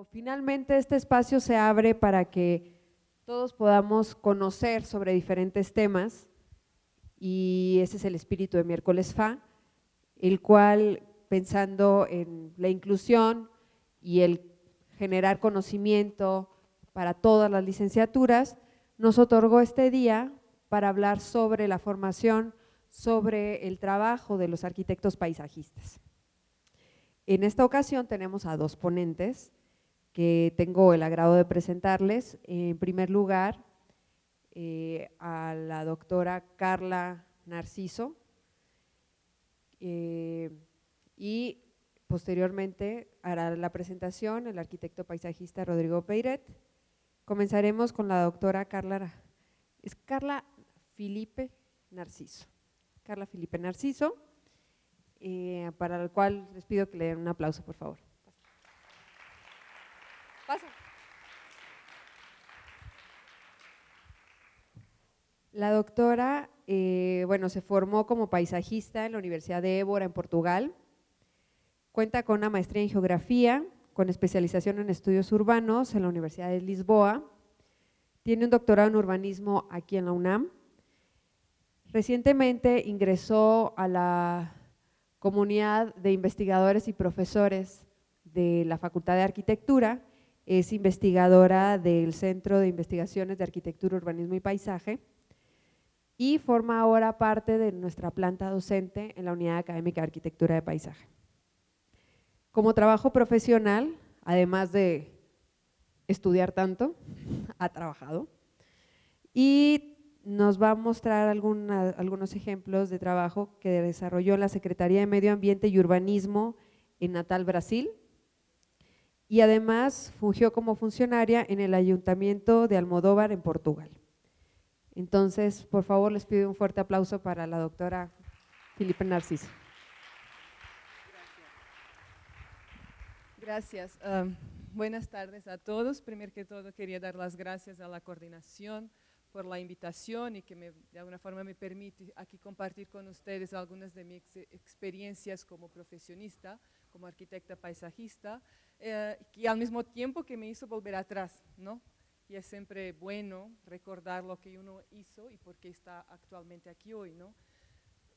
Finalmente, este espacio se abre para que todos podamos conocer sobre diferentes temas y ese es el espíritu de Miércoles FA, el cual, pensando en la inclusión y el generar conocimiento para todas las licenciaturas, nos otorgó este día para hablar sobre la formación, sobre el trabajo de los arquitectos paisajistas. En esta ocasión tenemos a dos ponentes que tengo el agrado de presentarles. En primer lugar, a la doctora Carla Narciso y posteriormente hará la presentación el arquitecto paisajista Rodrigo Peiret. Comenzaremos con la doctora Carla Filipe Narciso. Carla Filipe Narciso, para el cual les pido que le den un aplauso, por favor. Pasa. La doctora, bueno, se formó como paisajista en la Universidad de Évora, en Portugal. Cuenta con una maestría en geografía, con especialización en estudios urbanos en la Universidad de Lisboa. Tiene un doctorado en urbanismo aquí en la UNAM. Recientemente ingresó a la comunidad de investigadores y profesores de la Facultad de Arquitectura. Es investigadora del Centro de Investigaciones de Arquitectura, Urbanismo y Paisaje y forma ahora parte de nuestra planta docente en la Unidad Académica de Arquitectura de Paisaje. Como trabajo profesional, además de estudiar tanto, ha trabajado y nos va a mostrar algunos ejemplos de trabajo que desarrolló en la Secretaría de Medio Ambiente y Urbanismo en Natal, Brasil, y además fungió como funcionaria en el Ayuntamiento de Almodóvar en Portugal. Entonces, por favor, les pido un fuerte aplauso para la doctora Filipe Narciso. Gracias. Buenas tardes a todos. Primero que todo, quería dar las gracias a la coordinación por la invitación y que de alguna forma me permite aquí compartir con ustedes algunas de mis experiencias como profesionista, como arquitecta paisajista, y al mismo tiempo que me hizo volver atrás, ¿no? Y es siempre bueno recordar lo que uno hizo y por qué está actualmente aquí hoy, ¿no?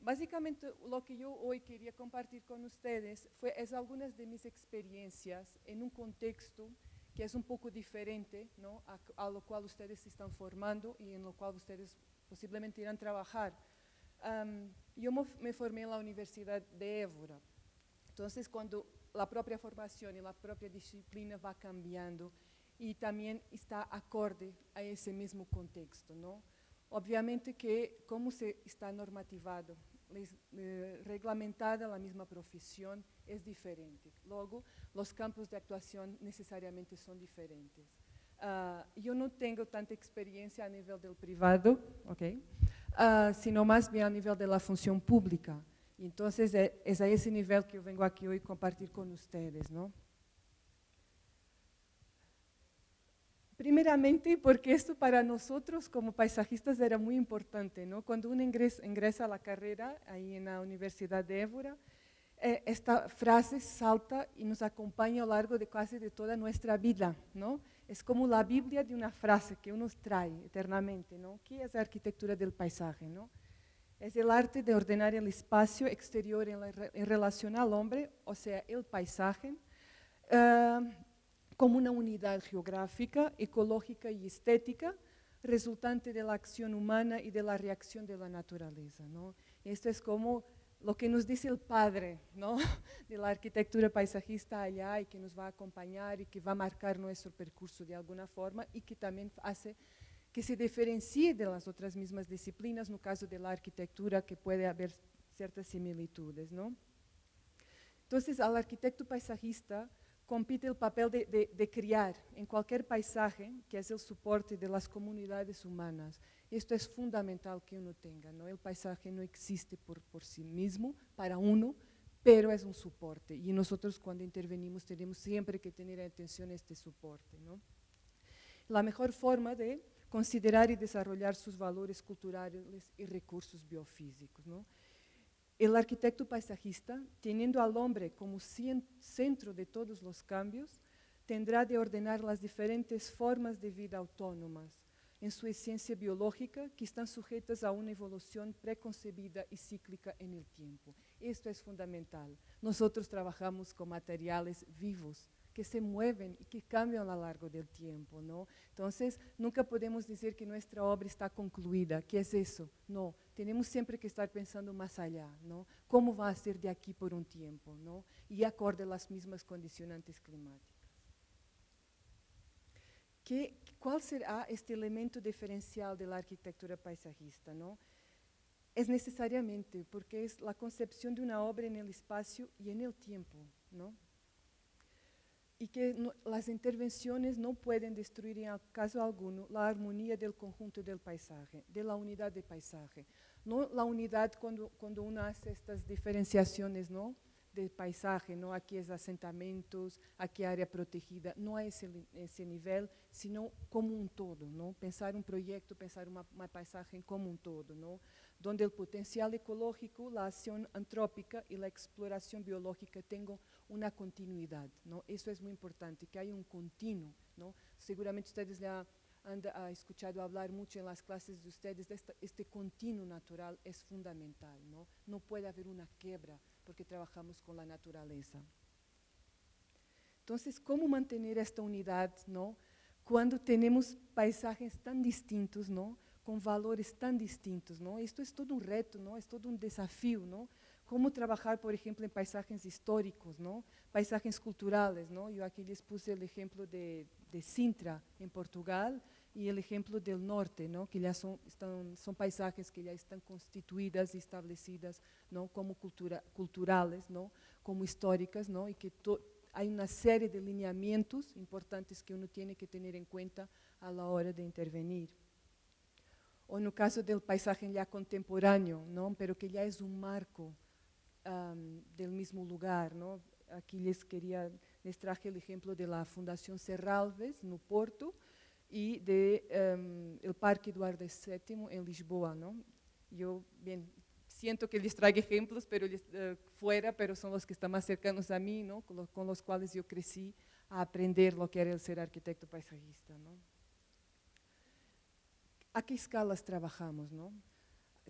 Básicamente lo que yo hoy quería compartir con ustedes es algunas de mis experiencias en un contexto que es un poco diferente, ¿no? a lo cual ustedes se están formando y en lo cual ustedes posiblemente irán a trabajar. Yo me formé en la Universidad de Évora, entonces cuando la propia formación y la propia disciplina va cambiando y también está acorde a ese mismo contexto, ¿no? Obviamente que como se está normativado, reglamentada la misma profesión, es diferente. Luego, los campos de actuación necesariamente son diferentes. Yo no tengo tanta experiencia a nivel del privado, okay, sino más bien a nivel de la función pública. Entonces, es a ese nivel que yo vengo aquí hoy a compartir con ustedes, ¿no? Primeramente, porque esto para nosotros como paisajistas era muy importante, ¿no? Cuando uno ingresa a la carrera ahí en la Universidad de Évora, esta frase salta y nos acompaña a lo largo de casi de toda nuestra vida, ¿no? Es como la Biblia de una frase que uno trae eternamente, ¿no? ¿Qué es la arquitectura del paisaje, no? Es el arte de ordenar el espacio exterior en relación al hombre, o sea, el paisaje, como una unidad geográfica, ecológica y estética, resultante de la acción humana y de la reacción de la naturaleza, ¿no? Esto es como lo que nos dice el padre, ¿no? de la arquitectura paisajista allá y que nos va a acompañar y que va a marcar nuestro percurso de alguna forma y que también hace que se diferencie de las otras mismas disciplinas, no caso de la arquitectura, que puede haber ciertas similitudes, ¿no? Entonces, al arquitecto paisajista compite el papel de criar en cualquier paisaje, que es el soporte de las comunidades humanas. Esto es fundamental que uno tenga, ¿no? El paisaje no existe por sí mismo, para uno, pero es un soporte. Y nosotros cuando intervenimos tenemos siempre que tener atención a este soporte, ¿no? La mejor forma de considerar y desarrollar sus valores culturales y recursos biofísicos, ¿no? El arquitecto paisajista, teniendo al hombre como centro de todos los cambios, tendrá de ordenar las diferentes formas de vida autónomas en su esencia biológica, que están sujetas a una evolución preconcebida y cíclica en el tiempo. Esto es fundamental. Nosotros trabajamos con materiales vivos, que se mueven y que cambian a lo largo del tiempo, ¿no? Entonces, nunca podemos decir que nuestra obra está concluida. ¿Qué es eso? No, tenemos siempre que estar pensando más allá, ¿no? ¿Cómo va a ser de aquí por un tiempo, ¿no? Y acorde a las mismas condicionantes climáticas. ¿Cuál será este elemento diferencial de la arquitectura paisajista, ¿no? Es necesariamente porque es la concepción de una obra en el espacio y en el tiempo, ¿no? Y que las intervenciones no pueden destruir en caso alguno la armonía del conjunto del paisaje, de la unidad del paisaje. No la unidad cuando uno hace estas diferenciaciones, ¿no?, de paisaje, ¿no? Aquí es asentamientos, aquí área protegida, no a ese nivel, sino como un todo, ¿no? Pensar un proyecto, pensar un paisaje como un todo, ¿no? Donde el potencial ecológico, la acción antrópica y la exploración biológica tengan una continuidad, ¿no? Eso es muy importante, que haya un continuo, ¿no? Seguramente ustedes ya han escuchado hablar mucho en las clases de ustedes de este continuo natural es fundamental, ¿no? No puede haber una quiebra porque trabajamos con la naturaleza. Entonces, ¿cómo mantener esta unidad, ¿no?, cuando tenemos paisajes tan distintos, ¿no?, con valores tan distintos, ¿no? Esto es todo un reto, ¿no? Es todo un desafío, ¿no? Cómo trabajar, por ejemplo, en paisajes históricos, ¿no?, paisajes culturales, ¿no? Yo aquí les puse el ejemplo de Sintra, en Portugal, y el ejemplo del norte, ¿no?, que ya son paisajes que ya están constituidas y establecidas, ¿no?, como culturales, ¿no?, como históricas, ¿no?, y que hay una serie de lineamientos importantes que uno tiene que tener en cuenta a la hora de intervenir. O en el caso del paisaje ya contemporáneo, ¿no?, pero que ya es un marco del mismo lugar, ¿no? Aquí les traje el ejemplo de la Fundación Serralves, no Porto, y del Parque Eduardo VII en Lisboa, ¿no? Yo, bien, siento que les traigo ejemplos fuera, pero son los que están más cercanos a mí, ¿no?, con los cuales yo crecí a aprender lo que era el ser arquitecto paisajista, ¿no? ¿A qué escalas trabajamos, no?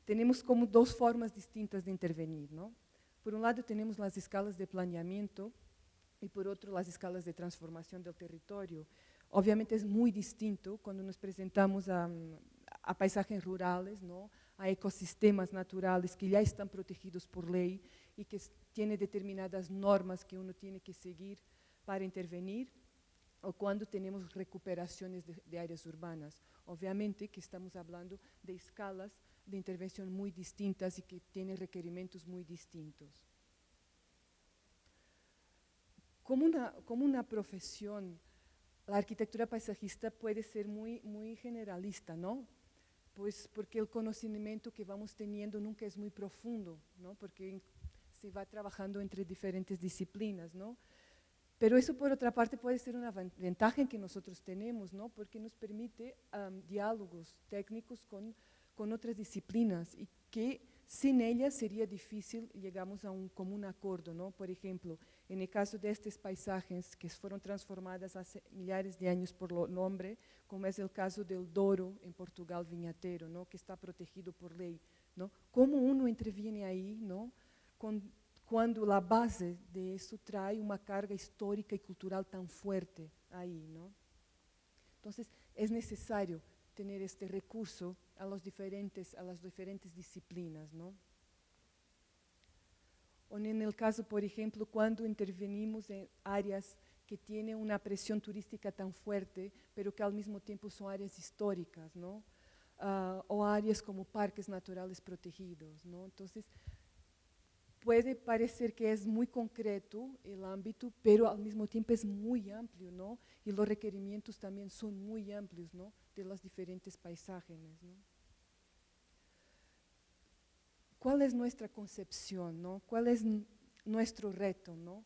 Tenemos como dos formas distintas de intervenir, ¿no? Por un lado tenemos las escalas de planeamiento y por otro las escalas de transformación del territorio. Obviamente es muy distinto cuando nos presentamos a paisajes rurales, ¿no?, a ecosistemas naturales que ya están protegidos por ley y que tienen determinadas normas que uno tiene que seguir para intervenir, o cuando tenemos recuperaciones de áreas urbanas. Obviamente que estamos hablando de escalas de intervención muy distintas y que tienen requerimientos muy distintos. Como una profesión, la arquitectura paisajista puede ser muy generalista, ¿no? Pues porque el conocimiento que vamos teniendo nunca es muy profundo, ¿no?, porque se va trabajando entre diferentes disciplinas, ¿no? Pero eso, por otra parte, puede ser una ventaja que nosotros tenemos, ¿no?, porque nos permite diálogos técnicos con otras disciplinas y que sin ellas sería difícil llegamos a un común acuerdo, ¿no? Por ejemplo, en el caso de estos paisajes que fueron transformados hace millares de años por el hombre, como es el caso del Douro en Portugal, Vinhatero, ¿no?, que está protegido por ley, ¿no? ¿Cómo uno interviene ahí, ¿no?, cuando la base de eso trae una carga histórica y cultural tan fuerte ahí, ¿no? Entonces, es necesario tener este recurso a las diferentes disciplinas, ¿no? O en el caso, por ejemplo, cuando intervenimos en áreas que tienen una presión turística tan fuerte, pero que al mismo tiempo son áreas históricas, ¿no? O áreas como parques naturales protegidos, ¿no? Entonces, puede parecer que es muy concreto el ámbito, pero al mismo tiempo es muy amplio, ¿no? Y los requerimientos también son muy amplios, ¿no?, de los diferentes paisajes, ¿no? ¿Cuál es nuestra concepción, ¿no? ¿Cuál es nuestro reto, ¿no?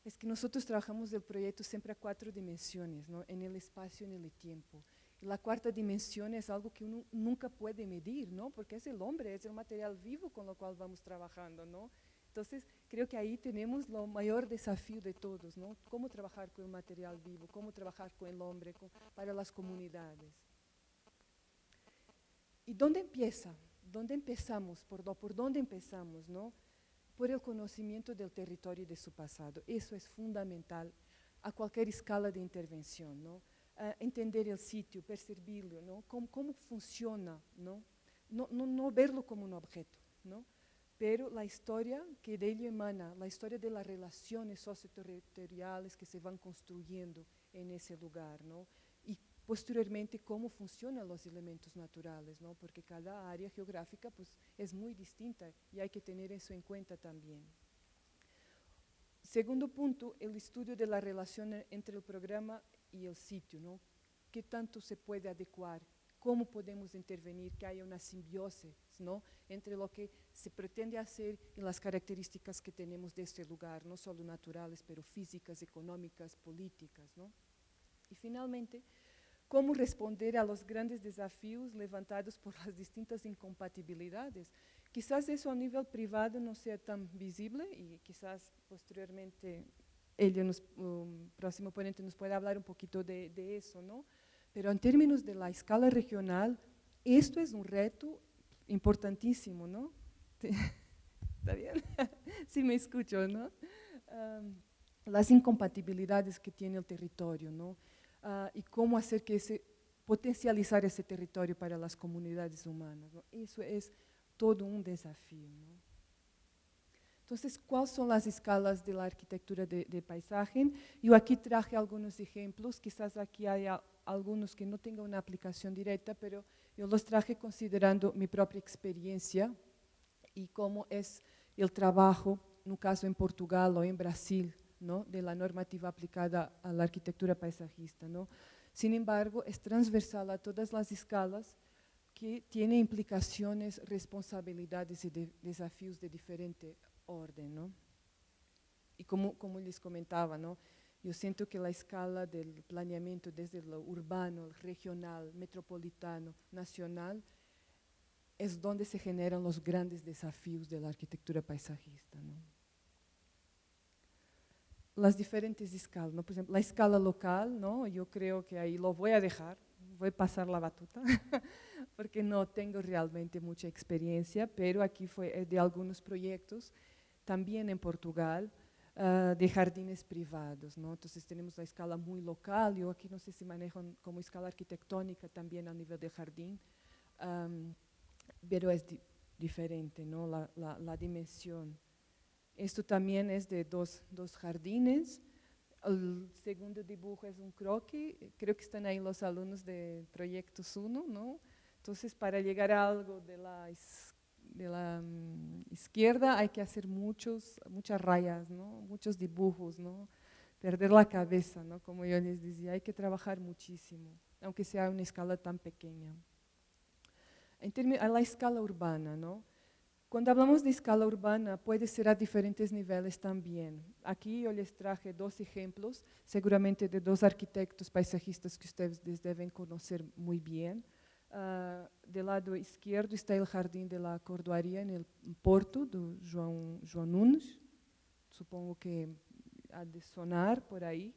Es que nosotros trabajamos el proyecto siempre a 4 dimensiones, ¿no?, en el espacio y en el tiempo. Y la cuarta dimensión es algo que uno nunca puede medir, ¿no?, porque es el hombre, es el material vivo con lo cual vamos trabajando, ¿no? Entonces, creo que ahí tenemos lo mayor desafío de todos, ¿no? Cómo trabajar con el material vivo, cómo trabajar con el hombre, para las comunidades. ¿Y dónde empieza? ¿Dónde empezamos? ¿Por dónde empezamos, no? Por el conocimiento del territorio y de su pasado. Eso es fundamental a cualquier escala de intervención, ¿no? Entender el sitio, percibirlo, ¿no? Cómo funciona, ¿no? No verlo como un objeto, ¿no? Pero la historia que de ello emana, la historia de las relaciones socioterritoriales que se van construyendo en ese lugar, ¿no? Y posteriormente cómo funcionan los elementos naturales, ¿no? Porque cada área geográfica pues, es muy distinta y hay que tener eso en cuenta también. Segundo punto, el estudio de la relación entre el programa y el sitio, ¿no? ¿Qué tanto se puede adecuar? ¿Cómo podemos intervenir? Que haya una simbiosis, ¿no? Entre lo que se pretende hacer y las características que tenemos de este lugar, no solo naturales, pero físicas, económicas, políticas, ¿no? Y finalmente, cómo responder a los grandes desafíos levantados por las distintas incompatibilidades. Quizás eso a nivel privado no sea tan visible y quizás posteriormente próximo ponente nos pueda hablar un poquito de eso, ¿no? Pero en términos de la escala regional, esto es un reto importantísimo, ¿no? ¿Está bien? Sí me escucho, ¿no? Las incompatibilidades que tiene el territorio, ¿no? Y cómo hacer potencializar ese territorio para las comunidades humanas, ¿no? Eso es todo un desafío, ¿no? Entonces, ¿cuáles son las escalas de la arquitectura de paisaje? Yo aquí traje algunos ejemplos, quizás aquí haya algunos que no tengan una aplicación directa, pero yo los traje considerando mi propia experiencia y cómo es el trabajo, en un caso en Portugal o en Brasil, ¿no? De la normativa aplicada a la arquitectura paisajista, ¿no? Sin embargo, es transversal a todas las escalas que tiene implicaciones, responsabilidades y desafíos de diferente orden, ¿no? Y como les comentaba, ¿no? Yo siento que la escala del planeamiento desde lo urbano, regional, metropolitano, nacional, es donde se generan los grandes desafíos de la arquitectura paisajista, ¿no? Las diferentes escalas, ¿no? Por ejemplo, la escala local, ¿no? Yo creo que ahí lo voy a dejar, voy a pasar la batuta, porque no tengo realmente mucha experiencia, pero aquí fue de algunos proyectos, también en Portugal, de jardines privados, ¿no? Entonces tenemos la escala muy local, yo aquí no sé si manejan como escala arquitectónica también a nivel de jardín, pero es diferente, ¿no? La dimensión. Esto también es de dos jardines. El segundo dibujo es un croquis, creo que están ahí los alumnos de Proyectos 1, ¿no? Entonces, para llegar a algo de la izquierda hay que hacer muchas rayas, ¿no? Muchos dibujos, ¿no? Perder la cabeza, ¿no? Como yo les decía, hay que trabajar muchísimo, aunque sea una escala tan pequeña. A la escala urbana, ¿no? Cuando hablamos de escala urbana, puede ser a diferentes niveles también. Aquí yo les traje dos ejemplos, seguramente de dos arquitectos paisajistas que ustedes deben conocer muy bien. Del lado izquierdo está el Jardín de la Cordoaria en el Porto, de João Nunes, supongo que ha de sonar por ahí.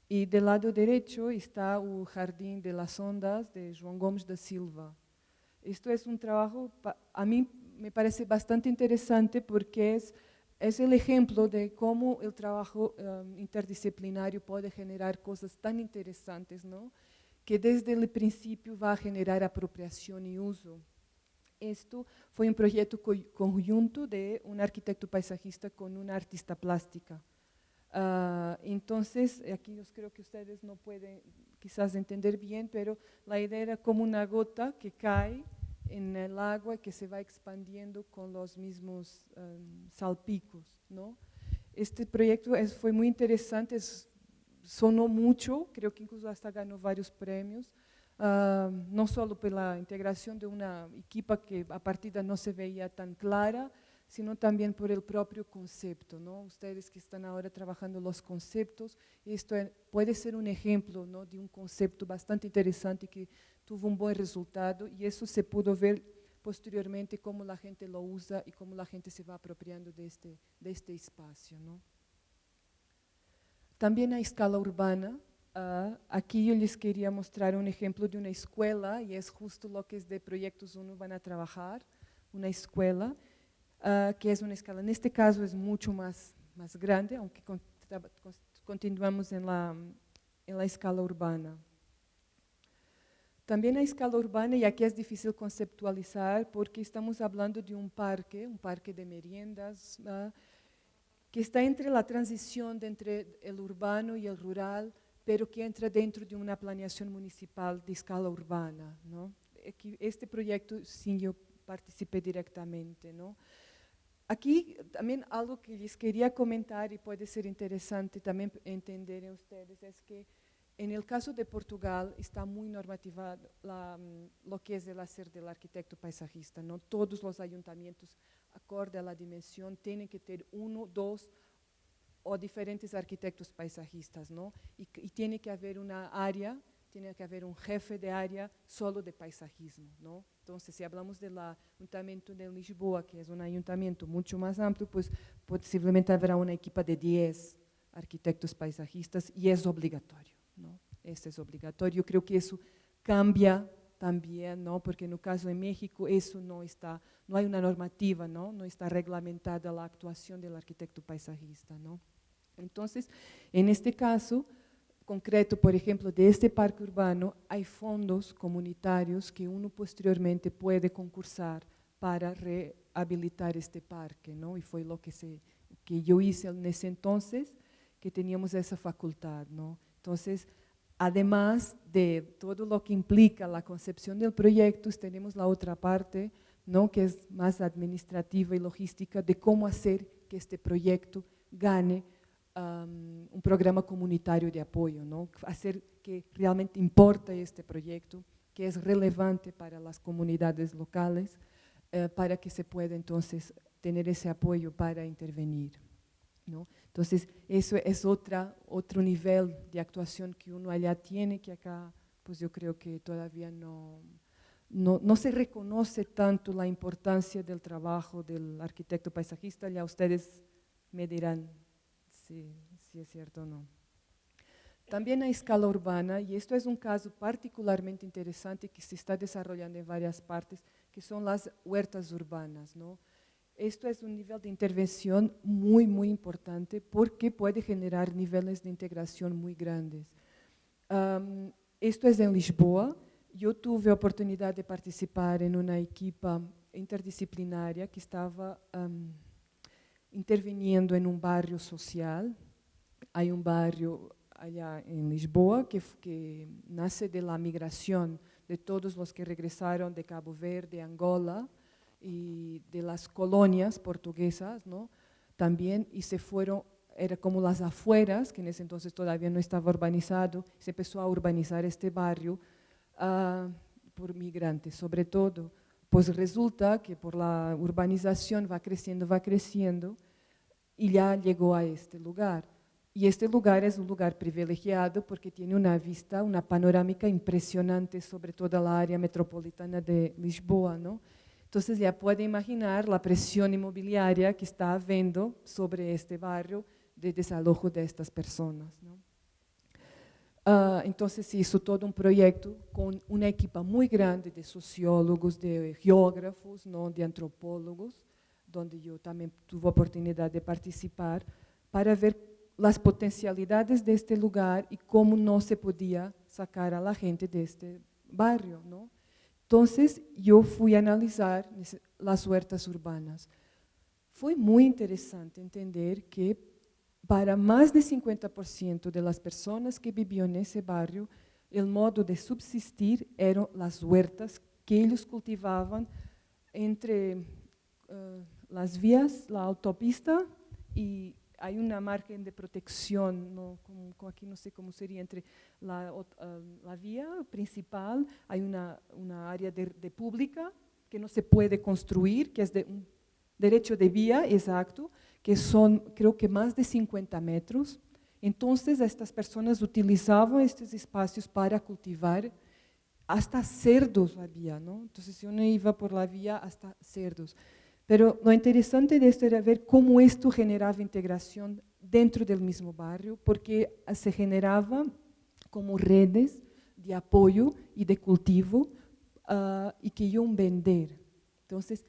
Y del lado derecho está el Jardín de las Ondas de João Gomes da Silva. Esto es un trabajo, a mí me parece bastante interesante porque es el ejemplo de cómo el trabajo interdisciplinario puede generar cosas tan interesantes, ¿no? Que desde el principio va a generar apropiación y uso. Esto fue un proyecto conjunto de un arquitecto paisajista con una artista plástica. Entonces, aquí yo creo que ustedes no pueden quizás entender bien, pero la idea era como una gota que cae en el agua y que se va expandiendo con los mismos salpicos, ¿no? Este proyecto fue muy interesante, sonó mucho, creo que incluso hasta ganó varios premios, no solo por la integración de una equipa que a partida no se veía tan clara, sino también por el propio concepto, ¿no? Ustedes que están ahora trabajando los conceptos, esto puede ser un ejemplo, ¿no? De un concepto bastante interesante que tuvo un buen resultado y eso se pudo ver posteriormente cómo la gente lo usa y cómo la gente se va apropiando de este espacio, ¿no? También a escala urbana, aquí yo les quería mostrar un ejemplo de una escuela, y es justo lo que es de Proyectos UNO van a trabajar, una escuela, que es una escala, en este caso es mucho más grande, aunque continuamos en la escala urbana. También a escala urbana, y aquí es difícil conceptualizar porque estamos hablando de un parque de meriendas, que está entre la transición entre el urbano y el rural, pero que entra dentro de una planeación municipal de escala urbana, ¿no? Este proyecto, sí, yo participé directamente, ¿no? Aquí también algo que les quería comentar y puede ser interesante también entender en ustedes es que en el caso de Portugal está muy normativado lo que es el hacer del arquitecto paisajista, ¿no? Todos los ayuntamientos, acorde a la dimensión, tienen que tener 1, 2 o diferentes arquitectos paisajistas, ¿no? Y tiene que haber una área, tiene que haber un jefe de área solo de paisajismo, ¿no? Entonces, si hablamos del ayuntamiento de Lisboa, que es un ayuntamiento mucho más amplio, pues posiblemente habrá una equipa de 10 arquitectos paisajistas y es obligatorio, ¿no? Este es obligatorio. Yo creo que eso cambia también, ¿no? Porque en el caso de México eso no hay una normativa, ¿no? No está reglamentada la actuación del arquitecto paisajista, ¿no? Entonces, en este caso concreto, por ejemplo, de este parque urbano, hay fondos comunitarios que uno posteriormente puede concursar para rehabilitar este parque, ¿no? Y fue lo que yo hice en ese entonces, que teníamos esa facultad, ¿no? Entonces, además de todo lo que implica la concepción del proyecto, tenemos la otra parte, ¿no? Que es más administrativa y logística de cómo hacer que este proyecto gane un programa comunitario de apoyo, ¿no? Hacer que realmente importa este proyecto, que es relevante para las comunidades locales, para que se pueda entonces tener ese apoyo para intervenir, ¿no? Entonces, eso es otro nivel de actuación que uno allá tiene, que acá, pues yo creo que todavía no se reconoce tanto la importancia del trabajo del arquitecto paisajista. Ya ustedes me dirán si es cierto o no. También a escala urbana, y esto es un caso particularmente interesante que se está desarrollando en varias partes, que son las huertas urbanas, ¿no? Esto es un nivel de intervención muy, muy importante porque puede generar niveles de integración muy grandes. Esto es en Lisboa. Yo tuve oportunidad de participar en una equipa interdisciplinaria que estaba interviniendo en un barrio social. Hay un barrio allá en Lisboa que nace de la migración de todos los que regresaron de Cabo Verde, Angola y de las colonias portuguesas, ¿no? También, y se fueron, era como las afueras, que en ese entonces todavía no estaba urbanizado, se empezó a urbanizar este barrio por migrantes, sobre todo. Pues resulta que por la urbanización va creciendo, y ya llegó a este lugar. Y este lugar es un lugar privilegiado porque tiene una vista, una panorámica impresionante sobre toda la área metropolitana de Lisboa, ¿no? Entonces ya puede imaginar la presión inmobiliaria que está habiendo sobre este barrio de desalojo de estas personas, ¿no? Entonces se hizo todo un proyecto con una equipa muy grande de sociólogos, de geógrafos, ¿no? De antropólogos, donde yo también tuve oportunidad de participar, para ver las potencialidades de este lugar y cómo no se podía sacar a la gente de este barrio, ¿no? Entonces, yo fui a analizar las huertas urbanas. Fue muy interesante entender que para más de 50% de las personas que vivían en ese barrio, el modo de subsistir eran las huertas que ellos cultivaban entre las vías, la autopista, y hay una margen de protección, ¿no? Como aquí no sé cómo sería, entre la vía principal, hay una área de pública que no se puede construir, que es de un derecho de vía, exacto, que son creo que más de 50 metros. Entonces estas personas utilizaban estos espacios para cultivar hasta cerdos había, ¿no? Entonces, si uno iba por la vía, hasta cerdos. Pero lo interesante de esto era ver cómo esto generaba integración dentro del mismo barrio, porque se generaba como redes de apoyo y de cultivo y que iban a vender. Entonces,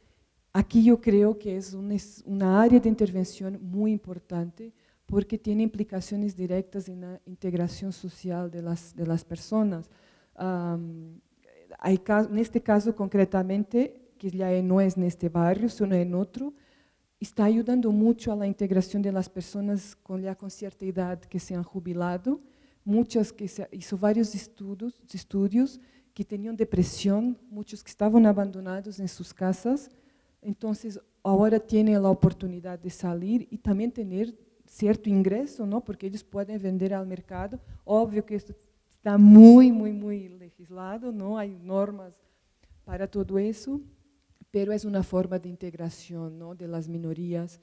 aquí yo creo que es una área de intervención muy importante porque tiene implicaciones directas en la integración social de las personas. En este caso concretamente, que ya no es en este barrio, sino en otro, está ayudando mucho a la integración de las personas con cierta edad que se han jubilado, muchas que hizo varios estudios que tenían depresión, muchos que estaban abandonados en sus casas, entonces ahora tienen la oportunidad de salir y también tener cierto ingreso, ¿no? Porque ellos pueden vender al mercado. Obvio que esto está muy, muy, muy legislado, ¿no? Hay normas para todo eso, pero es una forma de integración, ¿no? De las minorías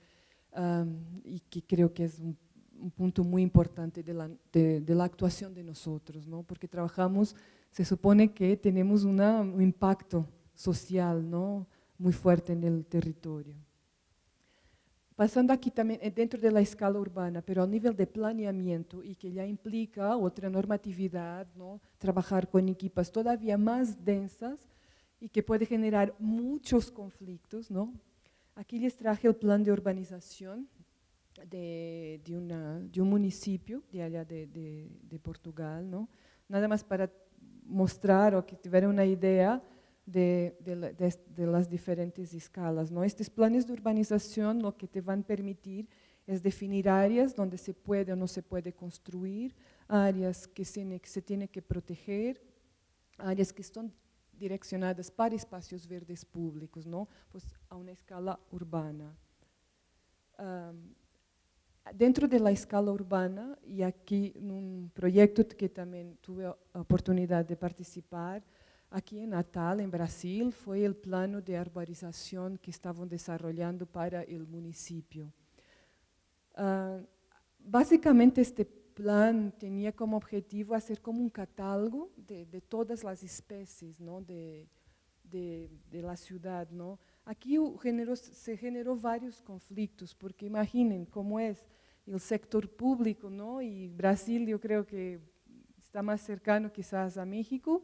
y que creo que es un punto muy importante de la actuación de nosotros, ¿no? Porque trabajamos, se supone que tenemos un impacto social, ¿no? Muy fuerte en el territorio. Pasando aquí también dentro de la escala urbana, pero a nivel de planeamiento y que ya implica otra normatividad, ¿no? Trabajar con equipas todavía más densas y que puede generar muchos conflictos, ¿no? Aquí les traje el plan de urbanización de un municipio de allá de Portugal, ¿no? Nada más para mostrar o que tuvieran una idea de las diferentes escalas, ¿no? Estos planes de urbanización lo que te van a permitir es definir áreas donde se puede o no se puede construir, áreas que se tiene que proteger, áreas que están direccionadas para espacios verdes públicos, ¿no? Pues a una escala urbana. Dentro de la escala urbana, y aquí en un proyecto que también tuve la oportunidad de participar, aquí en Natal, en Brasil, fue el plano de arborización que estaban desarrollando para el municipio. Básicamente este plan tenía como objetivo hacer como un catálogo de todas las especies, ¿no? de la ciudad, ¿no? Aquí se generó varios conflictos, porque imaginen cómo es el sector público, ¿no? Y Brasil yo creo que está más cercano quizás a México.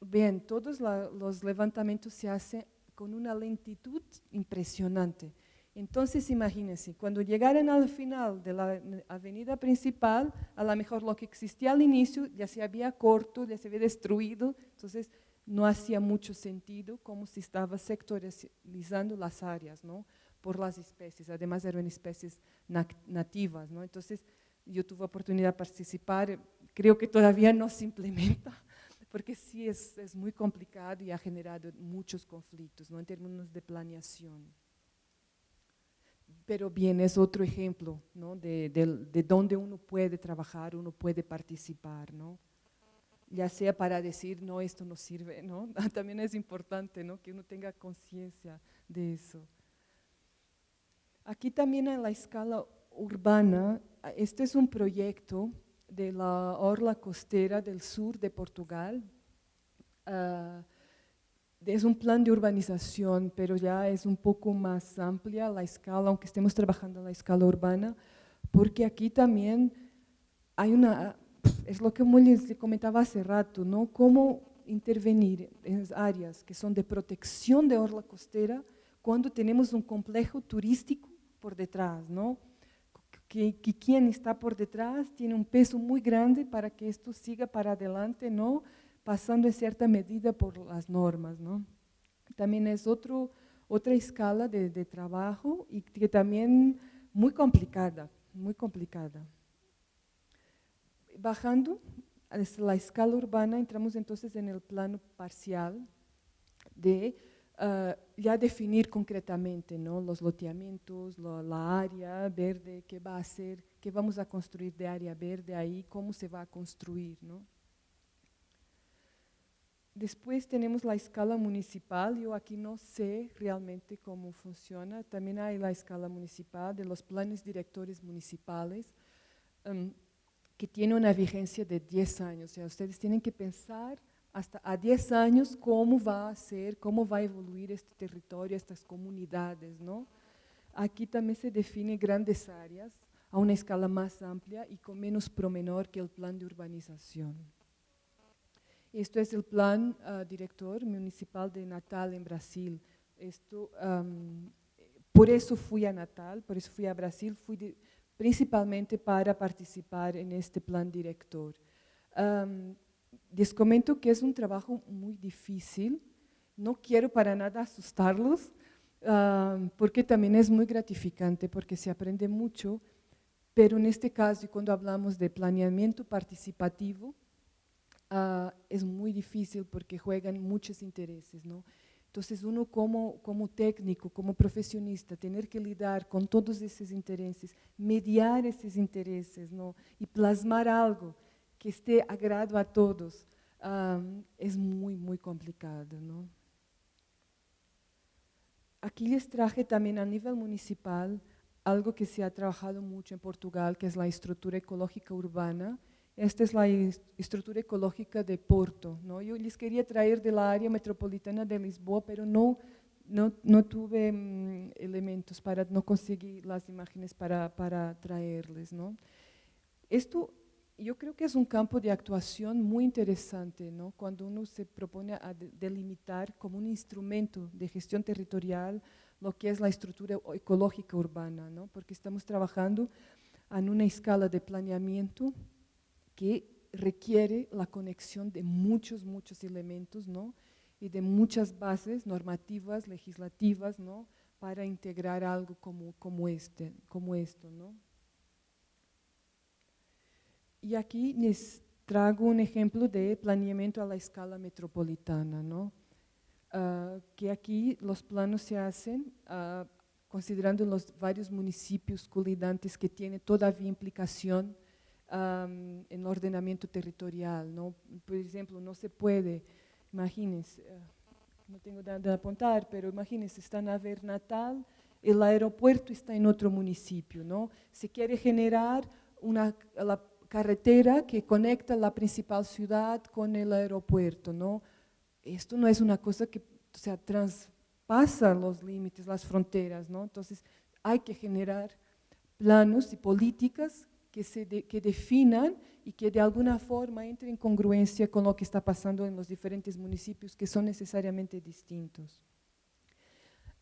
Bien, todos los levantamientos se hacen con una lentitud impresionante. Entonces, imagínense, cuando llegaran al final de la avenida principal, a lo mejor lo que existía al inicio ya se había corto, ya se había destruido, entonces no hacía mucho sentido como se estaba sectorizando las áreas, ¿no? Por las especies, además eran especies nativas, ¿no? Entonces, yo tuve oportunidad de participar, creo que todavía no se implementa, porque sí es muy complicado y ha generado muchos conflictos, ¿no? En términos de planeación. Pero bien, es otro ejemplo, ¿no? de dónde uno puede trabajar, uno puede participar, ¿no? Ya sea para decir, no, esto no sirve, ¿no? También es importante, ¿no? Que uno tenga conciencia de eso. Aquí también en la escala urbana, este es un proyecto de la orla costera del sur de Portugal. Es un plan de urbanización, pero ya es un poco más amplia la escala, aunque estemos trabajando en la escala urbana, porque aquí también hay es lo que les comentaba hace rato, ¿no? Cómo intervenir en áreas que son de protección de orla costera cuando tenemos un complejo turístico por detrás, ¿no? Que quien está por detrás tiene un peso muy grande para que esto siga para adelante, ¿no? Pasando en cierta medida por las normas, ¿no? También es otra escala de trabajo y que también muy complicada, muy complicada. Bajando a la escala urbana, entramos entonces en el plano parcial de ya definir concretamente, ¿no? Los loteamientos, la área verde, qué va a hacer, qué vamos a construir de área verde ahí, cómo se va a construir, ¿no? Después tenemos la escala municipal, yo aquí no sé realmente cómo funciona, también hay la escala municipal de los planes directores municipales, que tiene una vigencia de 10 años, o sea, ustedes tienen que pensar hasta a 10 años cómo va a ser, cómo va a evoluir este territorio, estas comunidades, ¿no? Aquí también se define grandes áreas a una escala más amplia y con menos promenor que el plan de urbanización. Esto es el plan director municipal de Natal en Brasil. Por eso fui a Natal, por eso fui a Brasil, principalmente para participar en este plan director. Les comento que es un trabajo muy difícil, no quiero para nada asustarlos, porque también es muy gratificante, porque se aprende mucho, pero en este caso, y cuando hablamos de planeamiento participativo, es muy difícil porque juegan muchos intereses, ¿no? Entonces uno como técnico, como profesionista, tener que lidar con todos esos intereses, mediar esos intereses, ¿no? Y plasmar algo que esté agrado a todos, es muy, muy complicado, ¿no? Aquí les traje también a nivel municipal algo que se ha trabajado mucho en Portugal, que es la estructura ecológica urbana. Esta es la estructura ecológica de Porto, ¿no? Yo les quería traer de la área metropolitana de Lisboa, pero no tuve elementos no conseguí las imágenes para traerles, ¿no? Esto yo creo que es un campo de actuación muy interesante, ¿no? Cuando uno se propone a delimitar como un instrumento de gestión territorial lo que es la estructura ecológica urbana, ¿no? Porque estamos trabajando en una escala de planeamiento que requiere la conexión de muchos elementos, ¿no? Y de muchas bases normativas, legislativas, ¿no? Para integrar algo como esto, ¿no? Y aquí les traigo un ejemplo de planeamiento a la escala metropolitana, ¿no? Que aquí los planos se hacen considerando los varios municipios colindantes que tienen todavía implicación en el ordenamiento territorial, ¿no? Por ejemplo, no se puede, imagínense, no tengo nada de apuntar, pero imagínense, están a ver Natal, el aeropuerto está en otro municipio, ¿no? Se quiere generar la carretera que conecta la principal ciudad con el aeropuerto, ¿no? Esto no es una cosa que, o sea, traspasa los límites, las fronteras, ¿no? Entonces, hay que generar planos y políticas que definan y que de alguna forma entren en congruencia con lo que está pasando en los diferentes municipios que son necesariamente distintos.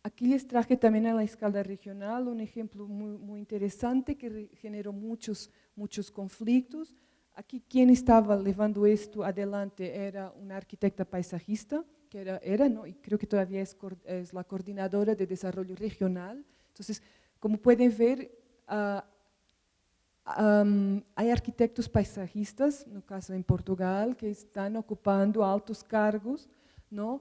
Aquí les traje también a la escala regional un ejemplo muy interesante que generó muchos conflictos. Aquí quien estaba llevando esto adelante era una arquitecta paisajista, que era ¿no? Y creo que todavía es la coordinadora de desarrollo regional. Entonces, como pueden ver, hay arquitectos paisajistas, no caso en Portugal, que están ocupando altos cargos, ¿no?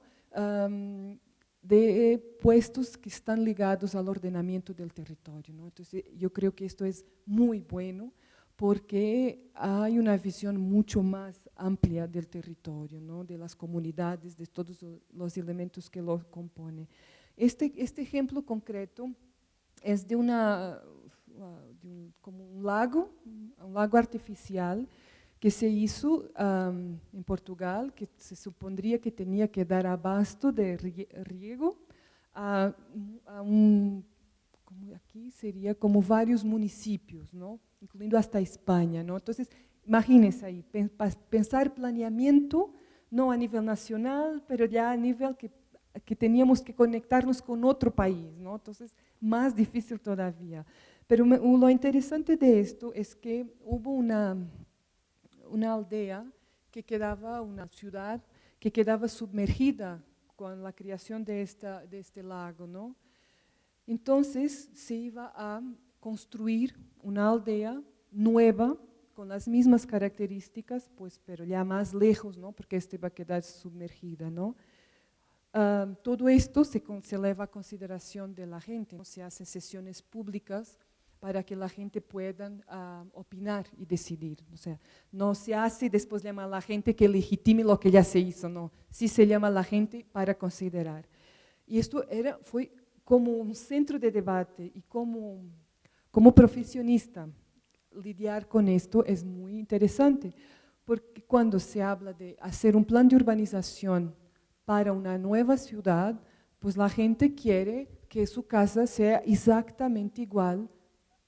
De puestos que están ligados al ordenamiento del territorio, ¿no? Entonces, yo creo que esto es muy bueno porque hay una visión mucho más amplia del territorio, ¿no? De las comunidades, de todos los elementos que lo componen. Este ejemplo concreto es de como un lago artificial que se hizo en Portugal, que se supondría que tenía que dar abasto de riego a como aquí sería como varios municipios, ¿no? Incluyendo hasta España, ¿no? Entonces, imagínense ahí, pensar planeamiento, no a nivel nacional, pero ya a nivel que teníamos que conectarnos con otro país, ¿no? Entonces, más difícil todavía. Pero lo interesante de esto es que hubo una aldea que quedaba, una ciudad que quedaba sumergida con la creación de este lago, ¿no? Entonces se iba a construir una aldea nueva con las mismas características, pues, pero ya más lejos, ¿no? Porque va a quedar sumergida, ¿no? Todo esto se lleva a consideración de la gente, ¿no? Se hacen sesiones públicas para que la gente pueda opinar y decidir. O sea, no se hace y después llama a la gente que legitime lo que ya se hizo, no. Sí se llama a la gente para considerar. Y esto fue como un centro de debate y como profesionista lidiar con esto es muy interesante, porque cuando se habla de hacer un plan de urbanización para una nueva ciudad, pues la gente quiere que su casa sea exactamente igual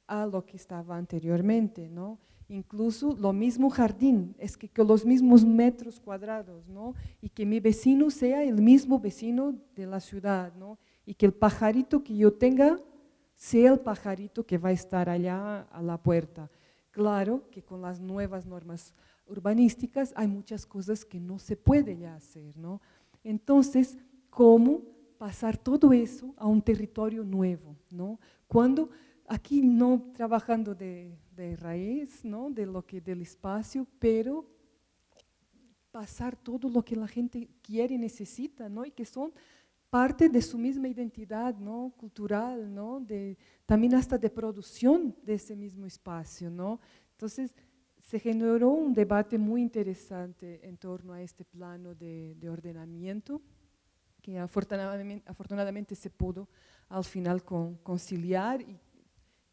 a lo que estaba anteriormente, ¿no? Incluso lo mismo jardín, es que los mismos metros cuadrados, ¿no? Y que mi vecino sea el mismo vecino de la ciudad, ¿no? Y que el pajarito que yo tenga sea el pajarito que va a estar allá a la puerta. Claro que con las nuevas normas urbanísticas hay muchas cosas que no se puede ya hacer, ¿no? Entonces, ¿cómo pasar todo eso a un territorio nuevo, ¿no? Cuando aquí no trabajando de raíz, ¿no? Del espacio, pero pasar todo lo que la gente quiere y necesita, ¿no? Y que son parte de su misma identidad, ¿no? Cultural, ¿no? También hasta de producción de ese mismo espacio, ¿no? Entonces, se generó un debate muy interesante en torno a este plano de ordenamiento, que afortunadamente se pudo al final conciliar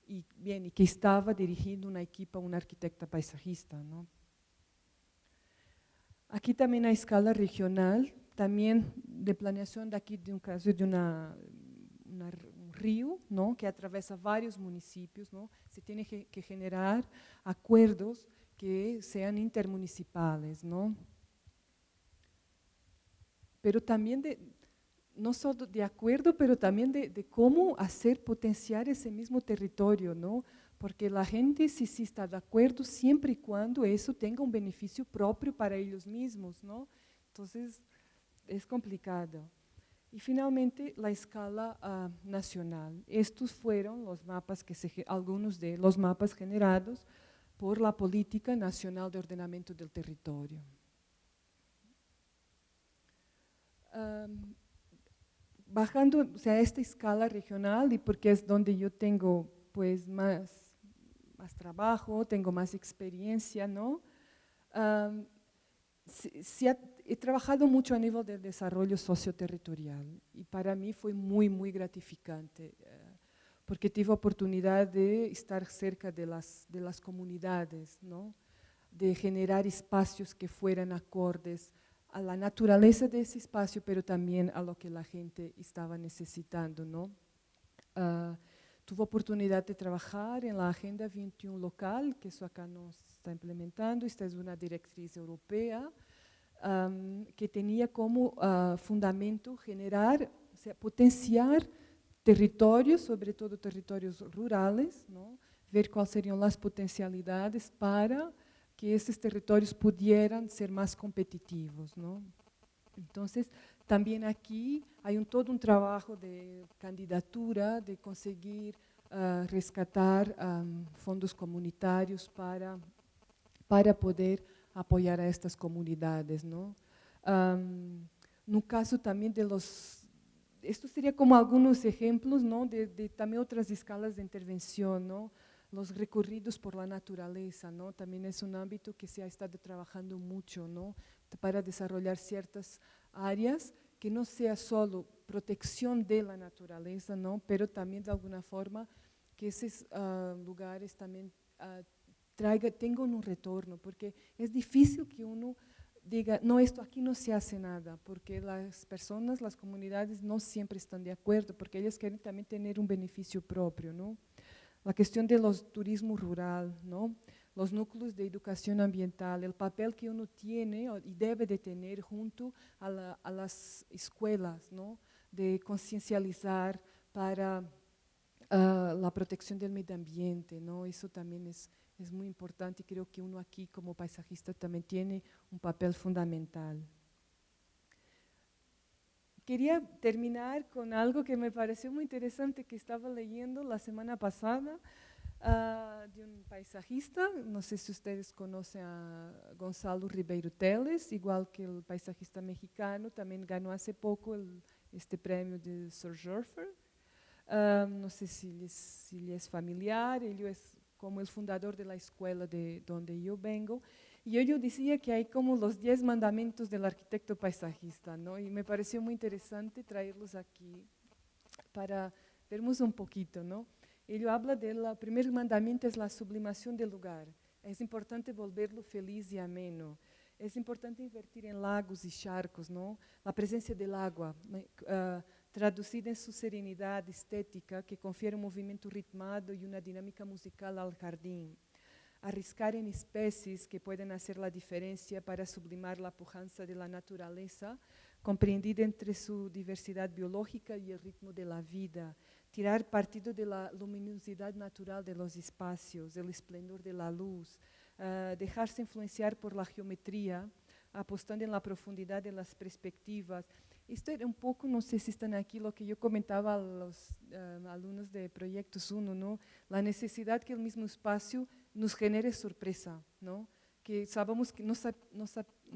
y que estaba dirigiendo una equipa, una arquitecta paisajista, ¿no? Aquí también a escala regional, también de planeación de aquí de un caso de un río, ¿no? Que atraviesa varios municipios, ¿no? Se tiene que generar acuerdos que sean intermunicipales, ¿no? Pero también no solo de acuerdo, pero también de cómo hacer potenciar ese mismo territorio, ¿no? Porque la gente sí está de acuerdo siempre y cuando eso tenga un beneficio propio para ellos mismos, ¿no? Entonces, es complicado. Y finalmente, la escala nacional. Estos fueron los mapas algunos de los mapas generados por la Política Nacional de Ordenamiento del Territorio. Bajando, o sea, esta escala regional, y porque es donde yo tengo pues más trabajo, tengo más experiencia, ¿no? He trabajado mucho a nivel del desarrollo socioterritorial y para mí fue muy gratificante porque tuve oportunidad de estar cerca de las comunidades, ¿no? De generar espacios que fueran acordes a la naturaleza de ese espacio, pero también a lo que la gente estaba necesitando, ¿no? Tuve oportunidad de trabajar en la Agenda 21 local, que eso acá no se está implementando. Esta es una directriz europea que tenía como fundamento generar, o sea, potenciar territorios, sobre todo territorios rurales, ¿no? Ver cuáles serían las potencialidades para que esses territorios pudieran ser más competitivos, ¿no? Entonces, también aquí hay todo un trabajo de candidatura, de conseguir rescatar fondos comunitarios para poder apoyar a estas comunidades, ¿no? No caso también esto sería como algunos ejemplos, ¿no? de también otras escalas de intervención, ¿no? Los recorridos por la naturaleza, ¿no? También es un ámbito que se ha estado trabajando mucho, ¿no? Para desarrollar ciertas áreas que no sea solo protección de la naturaleza, ¿no? Pero también de alguna forma que esos lugares también tengan un retorno, porque es difícil que uno diga, no, esto aquí no se hace nada, porque las personas, las comunidades no siempre están de acuerdo, porque ellas quieren también tener un beneficio propio, ¿no? La cuestión de los turismo rural, ¿no? Los núcleos de educación ambiental, el papel que uno tiene y debe de tener junto a las escuelas, ¿no? De conciencializar para la protección del medio ambiente, ¿no? Eso también es muy importante y creo que uno aquí como paisajista también tiene un papel fundamental. Quería terminar con algo que me pareció muy interesante que estaba leyendo la semana pasada de un paisajista, no sé si ustedes conocen a Gonzalo Ribeiro Teles, igual que el paisajista mexicano, también ganó hace poco este premio de Sursurfer. No sé si les es familiar, él es como el fundador de la escuela de donde yo vengo, y yo decía que hay como los 10 mandamientos del arquitecto paisajista, ¿no? Y me pareció muy interesante traerlos aquí para vermos un poquito, ¿no? Él habla del primer mandamiento es la sublimación del lugar, Es importante volverlo feliz y ameno. Es importante invertir en lagos y charcos, ¿no? La presencia del agua, traducida en su serenidad estética, que confiere un movimiento ritmado y una dinámica musical al jardín. Arriscar en especies que pueden hacer la diferencia para sublimar la pujanza de la naturaleza, comprendida entre su diversidad biológica y el ritmo de la vida. Tirar partido de la luminosidad natural de los espacios, el esplendor de la luz, dejarse influenciar por la geometría, apostando en la profundidad de las perspectivas. Esto era un poco, no sé si están aquí, lo que yo comentaba a los alumnos de Proyectos 1, ¿no? La necesidad que el mismo espacio nos genere sorpresa, ¿no? Que sabemos que no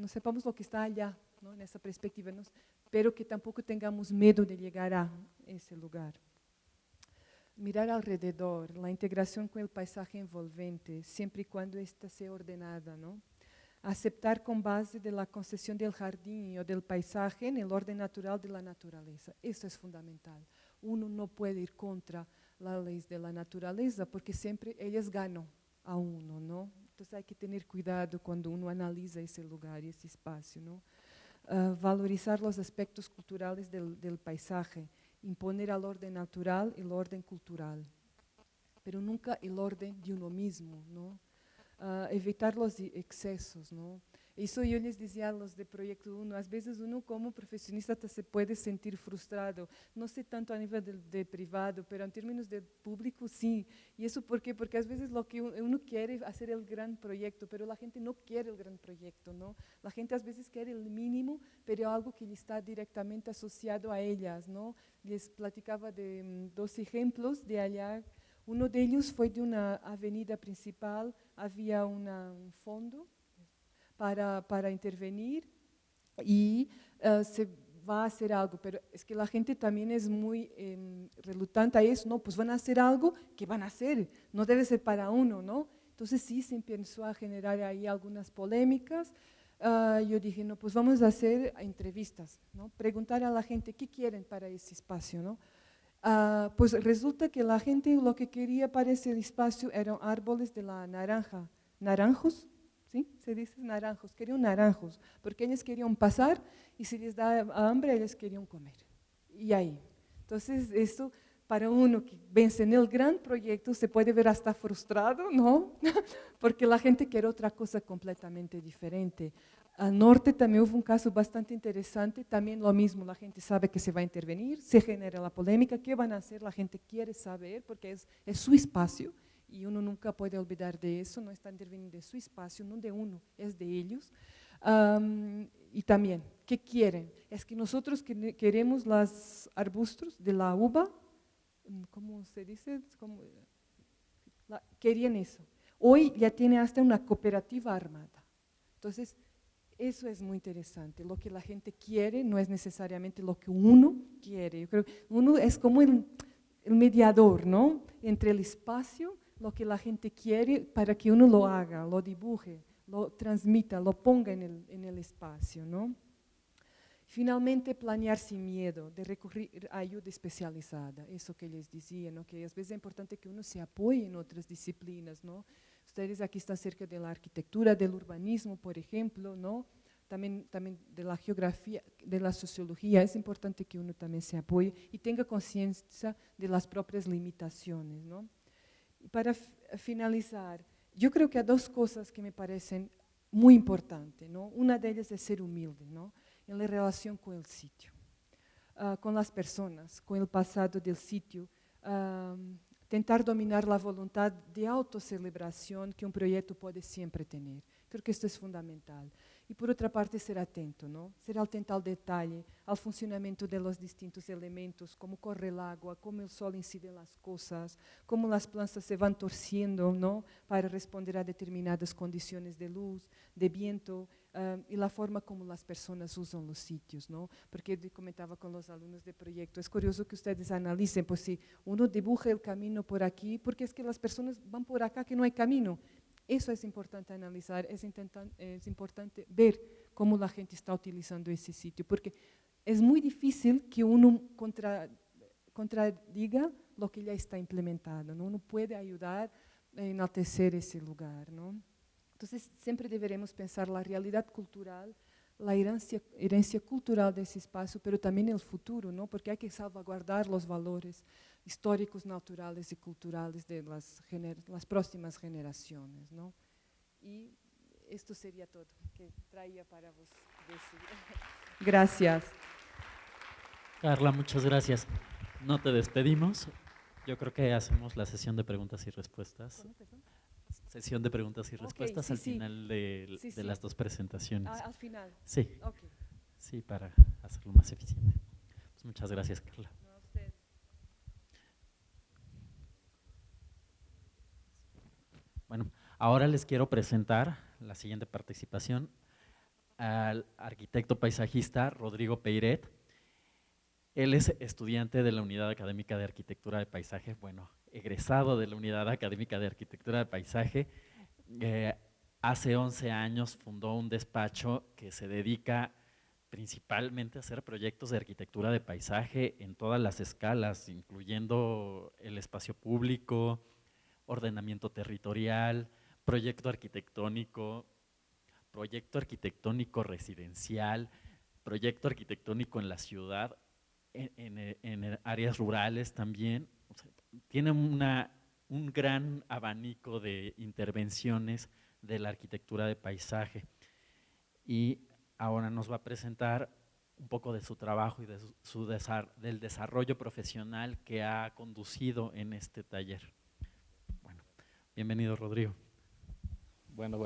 sepamos lo que está allá, ¿no? En esa perspectiva, ¿no? Pero que tampoco tengamos miedo de llegar a ese lugar. Mirar alrededor, la integración con el paisaje envolvente, siempre y cuando ésta sea ordenada, ¿no? Aceptar con base de la concesión del jardín o del paisaje en el orden natural de la naturaleza. Eso es fundamental. Uno no puede ir contra las leyes de la naturaleza porque siempre ellas ganan a uno, ¿no? Entonces hay que tener cuidado cuando uno analiza ese lugar y ese espacio, ¿no? Valorizar los aspectos culturales del paisaje, imponer al orden natural el orden cultural, pero nunca el orden de uno mismo, ¿no? Evitar los excesos, ¿no? Eso yo les decía a los de Proyecto 1, a veces uno como profesionista se puede sentir frustrado, no sé tanto a nivel de privado, pero en términos de público sí. ¿Y eso por qué? Porque a veces lo que uno quiere es hacer el gran proyecto, pero la gente no quiere el gran proyecto, ¿no? La gente a veces quiere el mínimo, pero algo que está directamente asociado a ellas, ¿no? Les platicaba de dos ejemplos de allá. Uno de ellos fue de una avenida principal, había un fondo para intervenir y se va a hacer algo, pero es que la gente también es muy relutante a eso, no, pues van a hacer algo, ¿qué van a hacer? No debe ser para uno, ¿no? Entonces sí se empezó a generar ahí algunas polémicas. Yo dije, no, pues vamos a hacer entrevistas, ¿no? Preguntar a la gente qué quieren para ese espacio, ¿no? Pues resulta que la gente lo que quería para ese espacio eran árboles de la naranja, naranjos, ¿sí? Se dice naranjos, querían naranjos, porque ellos querían pasar y si les da hambre, ellos querían comer. Y ahí, entonces esto para uno que vence en el gran proyecto se puede ver hasta frustrado, ¿no? Porque la gente quiere otra cosa completamente diferente. Al norte también hubo un caso bastante interesante, también lo mismo, la gente sabe que se va a intervenir, se genera la polémica, ¿qué van a hacer? La gente quiere saber porque es su espacio y uno nunca puede olvidar de eso, no está interviniendo de su espacio, no de uno, es de ellos. Y también, ¿qué quieren? Es que nosotros queremos los arbustos de la uva, ¿cómo se dice? Querían eso. Hoy ya tiene hasta una cooperativa armada. Entonces, eso es muy interesante. Lo que la gente quiere no es necesariamente lo que uno quiere. Yo creo que uno es como el mediador, ¿no? Entre el espacio, lo que la gente quiere para que uno lo haga, lo dibuje, lo transmita, lo ponga en el espacio, ¿no? Finalmente, planear sin miedo, de recurrir a ayuda especializada, eso que les decía, ¿no? Que a veces es importante que uno se apoye en otras disciplinas, ¿no? Ustedes aquí están cerca de la arquitectura, del urbanismo, por ejemplo, ¿no? También de la geografía, de la sociología, es importante que uno también se apoye y tenga conciencia de las propias limitaciones, ¿no? Y para finalizar, yo creo que hay dos cosas que me parecen muy importantes, ¿no? Una de ellas es ser humilde, ¿no? En la relación con el sitio, con las personas, con el pasado del sitio, tentar dominar la voluntad de autocelebración que un proyecto puede siempre tener. Creo que esto es fundamental. Y por otra parte, ser atento, ¿no? Ser atento al detalle, al funcionamiento de los distintos elementos, cómo corre el agua, cómo el sol incide en las cosas, cómo las plantas se van torciendo, ¿no? Para responder a determinadas condiciones de luz, de viento, y la forma como las personas usan los sitios, ¿no? Porque yo comentaba con los alumnos de proyecto, es curioso que ustedes analicen, pues si uno dibuja el camino por aquí, porque es que las personas van por acá que no hay camino. Eso es importante analizar, es importante ver cómo la gente está utilizando ese sitio, porque es muy difícil que uno contradiga lo que ya está implementado, ¿no? Uno puede ayudar a enaltecer ese lugar, ¿no? Entonces, siempre deberemos pensar la realidad cultural, la herencia cultural de ese espacio, pero también el futuro, ¿no? Porque hay que salvaguardar los valores históricos, naturales y culturales de las próximas generaciones, ¿no? Y esto sería todo que traía para vos decir. Gracias. Carla, muchas gracias. No te despedimos. Yo creo que hacemos la sesión de preguntas y respuestas. ¿Cómo, perdón? Sesión de preguntas y respuestas sí, al sí. final de Sí, sí. las dos presentaciones. Al final. Sí, Okay. sí, para hacerlo más eficiente. Pues muchas gracias, Carla. No, a usted. Bueno, ahora les quiero presentar la siguiente participación al arquitecto paisajista Rodrigo Peiret. Él es estudiante de la Unidad Académica de Arquitectura de Paisaje, bueno, egresado de la Unidad Académica de Arquitectura de Paisaje. Hace 11 años fundó un despacho que se dedica principalmente a hacer proyectos de arquitectura de paisaje en todas las escalas, incluyendo el espacio público, ordenamiento territorial, proyecto arquitectónico residencial, proyecto arquitectónico en la ciudad, en áreas rurales también. O sea, tiene un gran abanico de intervenciones de la arquitectura de paisaje. Y ahora nos va a presentar un poco de su trabajo y de del desarrollo profesional que ha conducido en este taller. Bueno, bienvenido, Rodrigo. Bueno,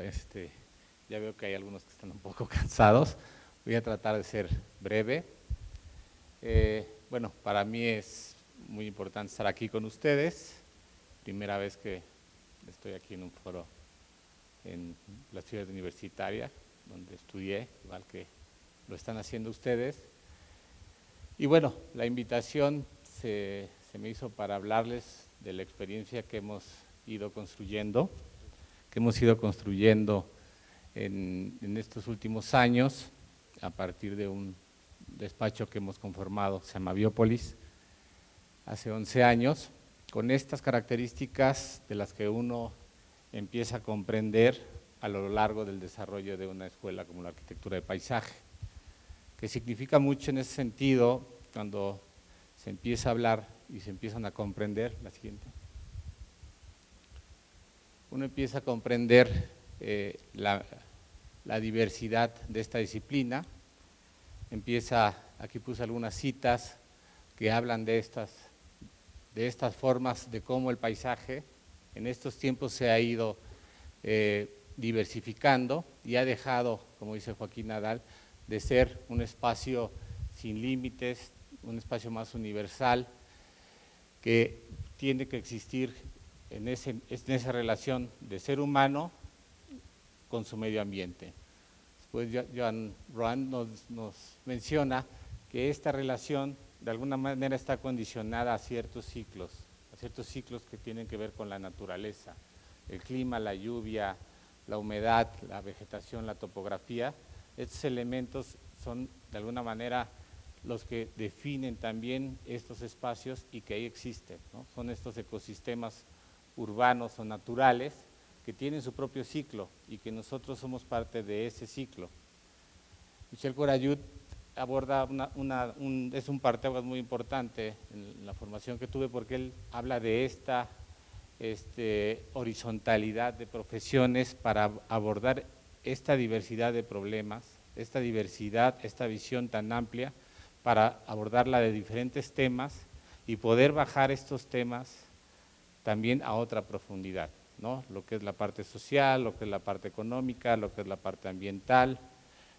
ya veo que hay algunos que están un poco cansados. Voy a tratar de ser breve. Bueno, para mí es muy importante estar aquí con ustedes. Primera vez que estoy aquí en un foro en la ciudad universitaria, donde estudié, igual que lo están haciendo ustedes. Y bueno, la invitación se me hizo para hablarles de la experiencia que hemos ido construyendo en estos últimos años, a partir de un despacho que hemos conformado, se llama Biópolis, hace 11 años, con estas características de las que uno empieza a comprender a lo largo del desarrollo de una escuela como la arquitectura de paisaje, que significa mucho en ese sentido cuando se empieza a hablar y se empiezan a comprender, la siguiente, uno empieza a comprender la diversidad de esta disciplina, aquí puse algunas citas que hablan de estas formas de cómo el paisaje en estos tiempos se ha ido diversificando y ha dejado, como dice Joaquín Nadal, de ser un espacio sin límites, un espacio más universal, que tiene que existir en esa relación de ser humano con su medio ambiente. Después Joan Roand nos menciona que esta relación de alguna manera está condicionada a ciertos ciclos que tienen que ver con la naturaleza, el clima, la lluvia, la humedad, la vegetación, la topografía. Estos elementos son de alguna manera los que definen también estos espacios y que ahí existen, ¿no? Son estos ecosistemas urbanos o naturales que tienen su propio ciclo y que nosotros somos parte de ese ciclo. Michel Corayud aborda es un parteaguas muy importante en la formación que tuve, porque él habla de esta horizontalidad de profesiones para abordar esta diversidad de problemas, esta diversidad, esta visión tan amplia, para abordarla de diferentes temas y poder bajar estos temas también a otra profundidad, ¿no? Lo que es la parte social, lo que es la parte económica, lo que es la parte ambiental,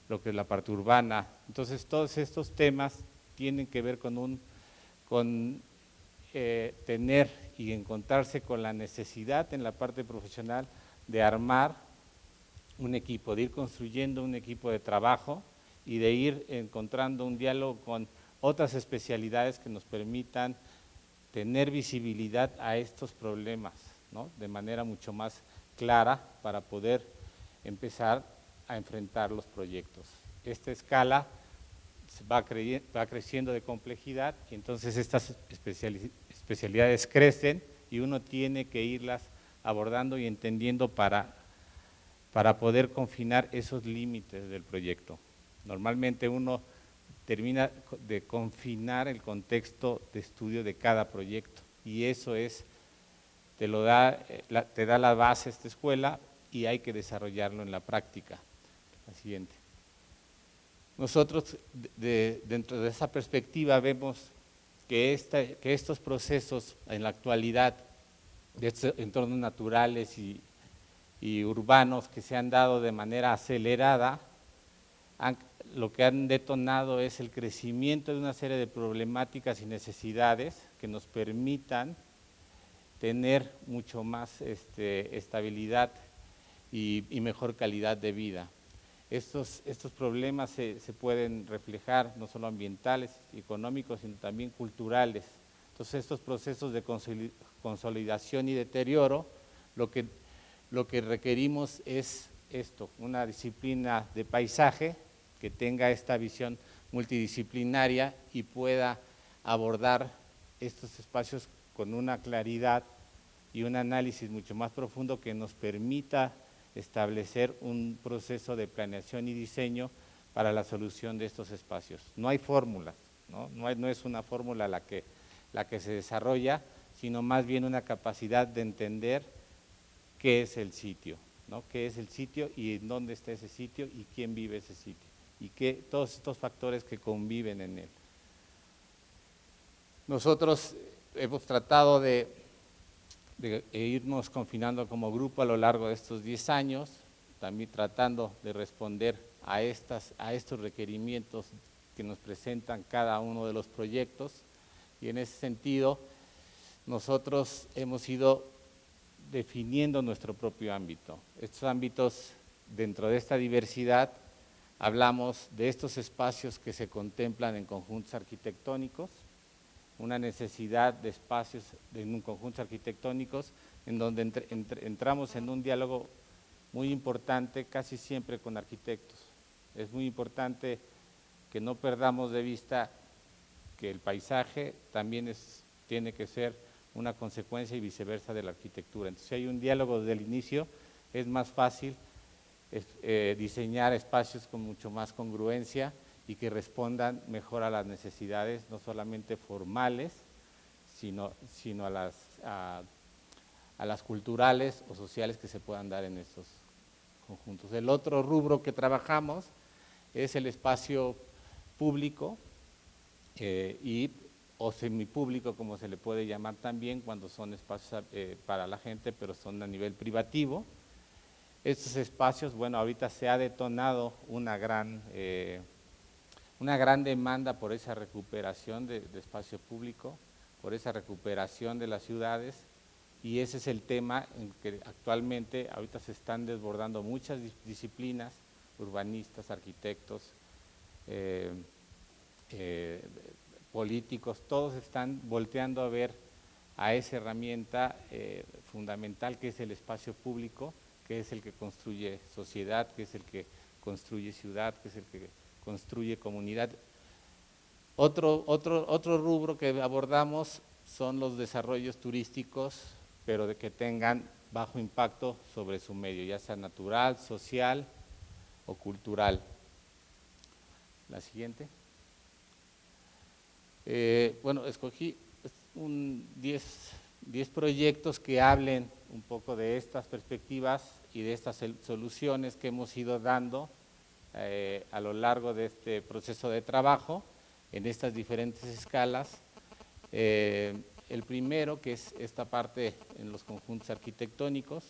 lo que es la parte urbana. Entonces, todos estos temas tienen que ver con tener y encontrarse con la necesidad en la parte profesional de armar un equipo, de ir construyendo un equipo de trabajo y de ir encontrando un diálogo con otras especialidades que nos permitan tener visibilidad a estos problemas, ¿no? De manera mucho más clara para poder empezar a enfrentar los proyectos. Esta escala va creciendo de complejidad y entonces estas especialidades crecen y uno tiene que irlas abordando y entendiendo para para poder confinar esos límites del proyecto. Normalmente uno termina de confinar el contexto de estudio de cada proyecto y eso es, te da la base esta escuela y hay que desarrollarlo en la práctica. La siguiente. Nosotros dentro de esa perspectiva vemos que estos procesos en la actualidad de estos entornos naturales y urbanos que se han dado de manera acelerada, lo que han detonado es el crecimiento de una serie de problemáticas y necesidades que nos permitan tener mucho más estabilidad y mejor calidad de vida. Estos problemas se pueden reflejar no solo ambientales, económicos, sino también culturales. Entonces estos procesos de consolidación y deterioro, lo que requerimos es esto, una disciplina de paisaje que tenga esta visión multidisciplinaria y pueda abordar estos espacios con una claridad y un análisis mucho más profundo que nos permita establecer un proceso de planeación y diseño para la solución de estos espacios. No hay fórmulas, no es una fórmula la que se desarrolla, sino más bien una capacidad de entender qué es el sitio, qué es el sitio y en dónde está ese sitio y quién vive ese sitio y todos estos factores que conviven en él. Nosotros hemos tratado de irnos confinando como grupo a lo largo de estos 10 años, también tratando de responder a estos requerimientos que nos presentan cada uno de los proyectos, y en ese sentido nosotros hemos ido definiendo nuestro propio ámbito. Estos ámbitos, dentro de esta diversidad, hablamos de estos espacios que se contemplan en conjuntos arquitectónicos, una necesidad de espacios en un conjunto arquitectónicos en donde entramos en un diálogo muy importante casi siempre con arquitectos. Es muy importante que no perdamos de vista que el paisaje también tiene que ser una consecuencia y viceversa de la arquitectura. Entonces, si hay un diálogo desde el inicio, es más fácil diseñar espacios con mucho más congruencia y que respondan mejor a las necesidades, no solamente formales, sino a las culturales o sociales que se puedan dar en estos conjuntos. El otro rubro que trabajamos es el espacio público o semipúblico, como se le puede llamar también, cuando son espacios para la gente, pero son a nivel privativo. Estos espacios, bueno, ahorita se ha detonado una gran demanda por esa recuperación de espacio público, por esa recuperación de las ciudades, y ese es el tema en que actualmente ahorita se están desbordando muchas disciplinas, urbanistas, arquitectos, políticos, todos están volteando a ver a esa herramienta fundamental que es el espacio público, que es el que construye sociedad, que es el que construye ciudad, que es el que construye comunidad. Otro rubro que abordamos son los desarrollos turísticos, pero de que tengan bajo impacto sobre su medio, ya sea natural, social o cultural. La siguiente. Bueno, escogí 10 proyectos que hablen un poco de estas perspectivas y de estas soluciones que hemos ido dando a lo largo de este proceso de trabajo en estas diferentes escalas. El primero, que es esta parte en los conjuntos arquitectónicos,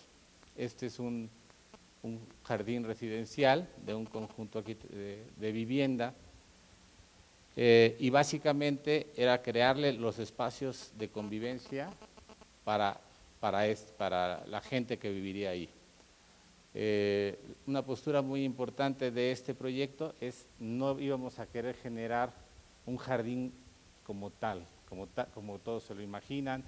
este es un jardín residencial de un conjunto de vivienda, y básicamente era crearle los espacios de convivencia para la gente que viviría ahí. Una postura muy importante de este proyecto es no íbamos a querer generar un jardín como tal, como todos se lo imaginan,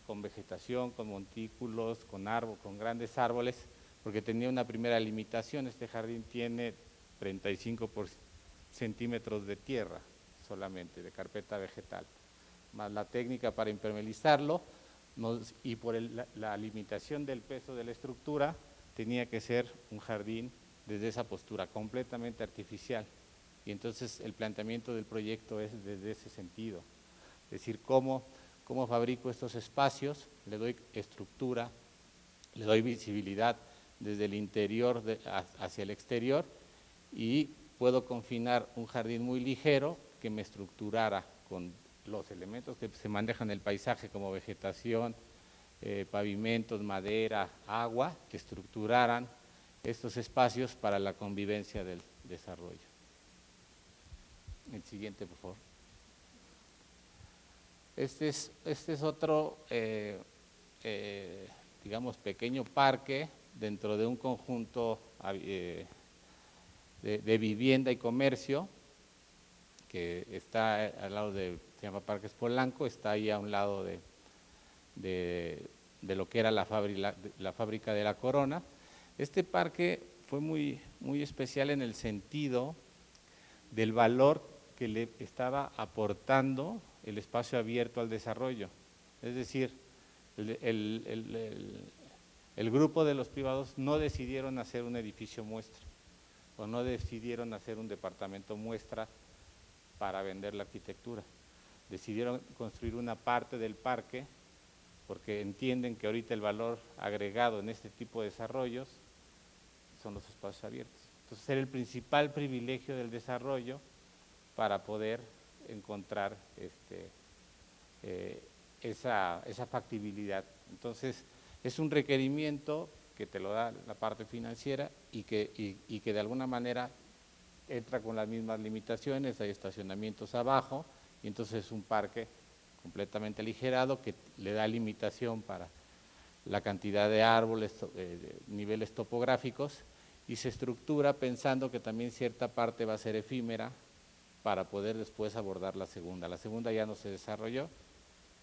con vegetación, con montículos, con grandes árboles, porque tenía una primera limitación. Este jardín tiene 35 centímetros de tierra solamente, de carpeta vegetal, más la técnica para impermeabilizarlo, y por la limitación del peso de la estructura, tenía que ser un jardín desde esa postura, completamente artificial. Y entonces el planteamiento del proyecto es desde ese sentido, es decir, cómo fabrico estos espacios, le doy estructura, le doy visibilidad desde el interior hacia el exterior y puedo confinar un jardín muy ligero que me estructurara con los elementos que se manejan en el paisaje como vegetación, pavimentos, madera, agua, que estructuraran estos espacios para la convivencia del desarrollo. El siguiente, por favor. Este es otro, digamos, pequeño parque dentro de un conjunto de vivienda y comercio que está al lado se llama Parques Polanco, está ahí a un lado de lo que era la fábrica de la Corona. Este parque fue muy especial en el sentido del valor que le estaba aportando el espacio abierto al desarrollo. Es decir, el grupo de los privados no decidieron hacer un edificio muestra o no decidieron hacer un departamento muestra para vender la arquitectura. Decidieron construir una parte del parque porque entienden que ahorita el valor agregado en este tipo de desarrollos son los espacios abiertos. Entonces era el principal privilegio del desarrollo para poder encontrar esa factibilidad. Entonces es un requerimiento que te lo da la parte financiera y que de alguna manera entra con las mismas limitaciones, hay estacionamientos abajo y entonces es un parque completamente aligerado que le da limitación para la cantidad de árboles, niveles topográficos y se estructura pensando que también cierta parte va a ser efímera para poder después abordar la segunda. La segunda ya no se desarrolló,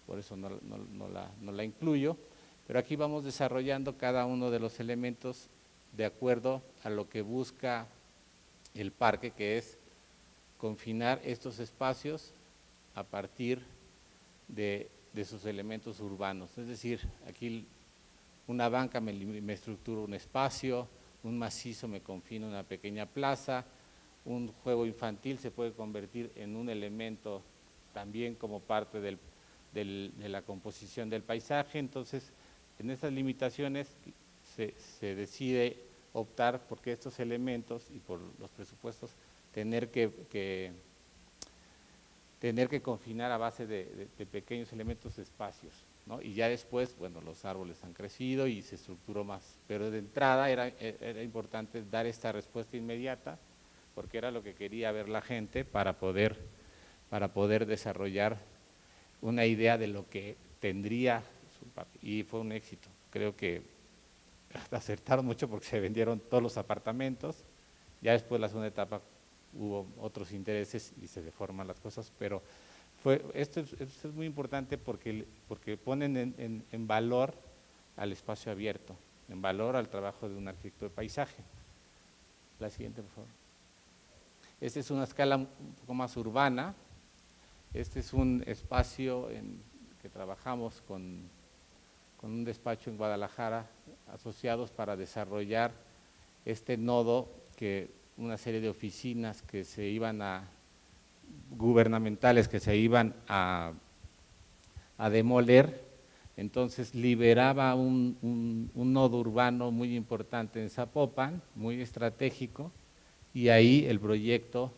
por eso no la incluyo, pero aquí vamos desarrollando cada uno de los elementos de acuerdo a lo que busca el parque, que es confinar estos espacios a partir de sus elementos urbanos. Es decir, aquí una banca me estructura un espacio, un macizo me confina una pequeña plaza, un juego infantil se puede convertir en un elemento también como parte de la composición del paisaje. Entonces, en estas limitaciones se decide optar porque estos elementos y por los presupuestos tener que confinar a base de pequeños elementos de espacios, ¿no? Y ya después, bueno, los árboles han crecido y se estructuró más, pero de entrada era importante dar esta respuesta inmediata porque era lo que quería ver la gente para poder desarrollar una idea de lo que tendría y fue un éxito. Creo que acertaron mucho porque se vendieron todos los apartamentos, ya después la segunda etapa hubo otros intereses y se deforman las cosas, pero esto es muy importante porque ponen en valor al espacio abierto, en valor al trabajo de un arquitecto de paisaje. La siguiente, por favor. Esta es una escala un poco más urbana, este es un espacio que trabajamos con un despacho en Guadalajara, asociados para desarrollar este nodo, que una serie de oficinas que se iban gubernamentales que se iban a demoler, entonces liberaba un nodo urbano muy importante en Zapopan, muy estratégico, y ahí el proyecto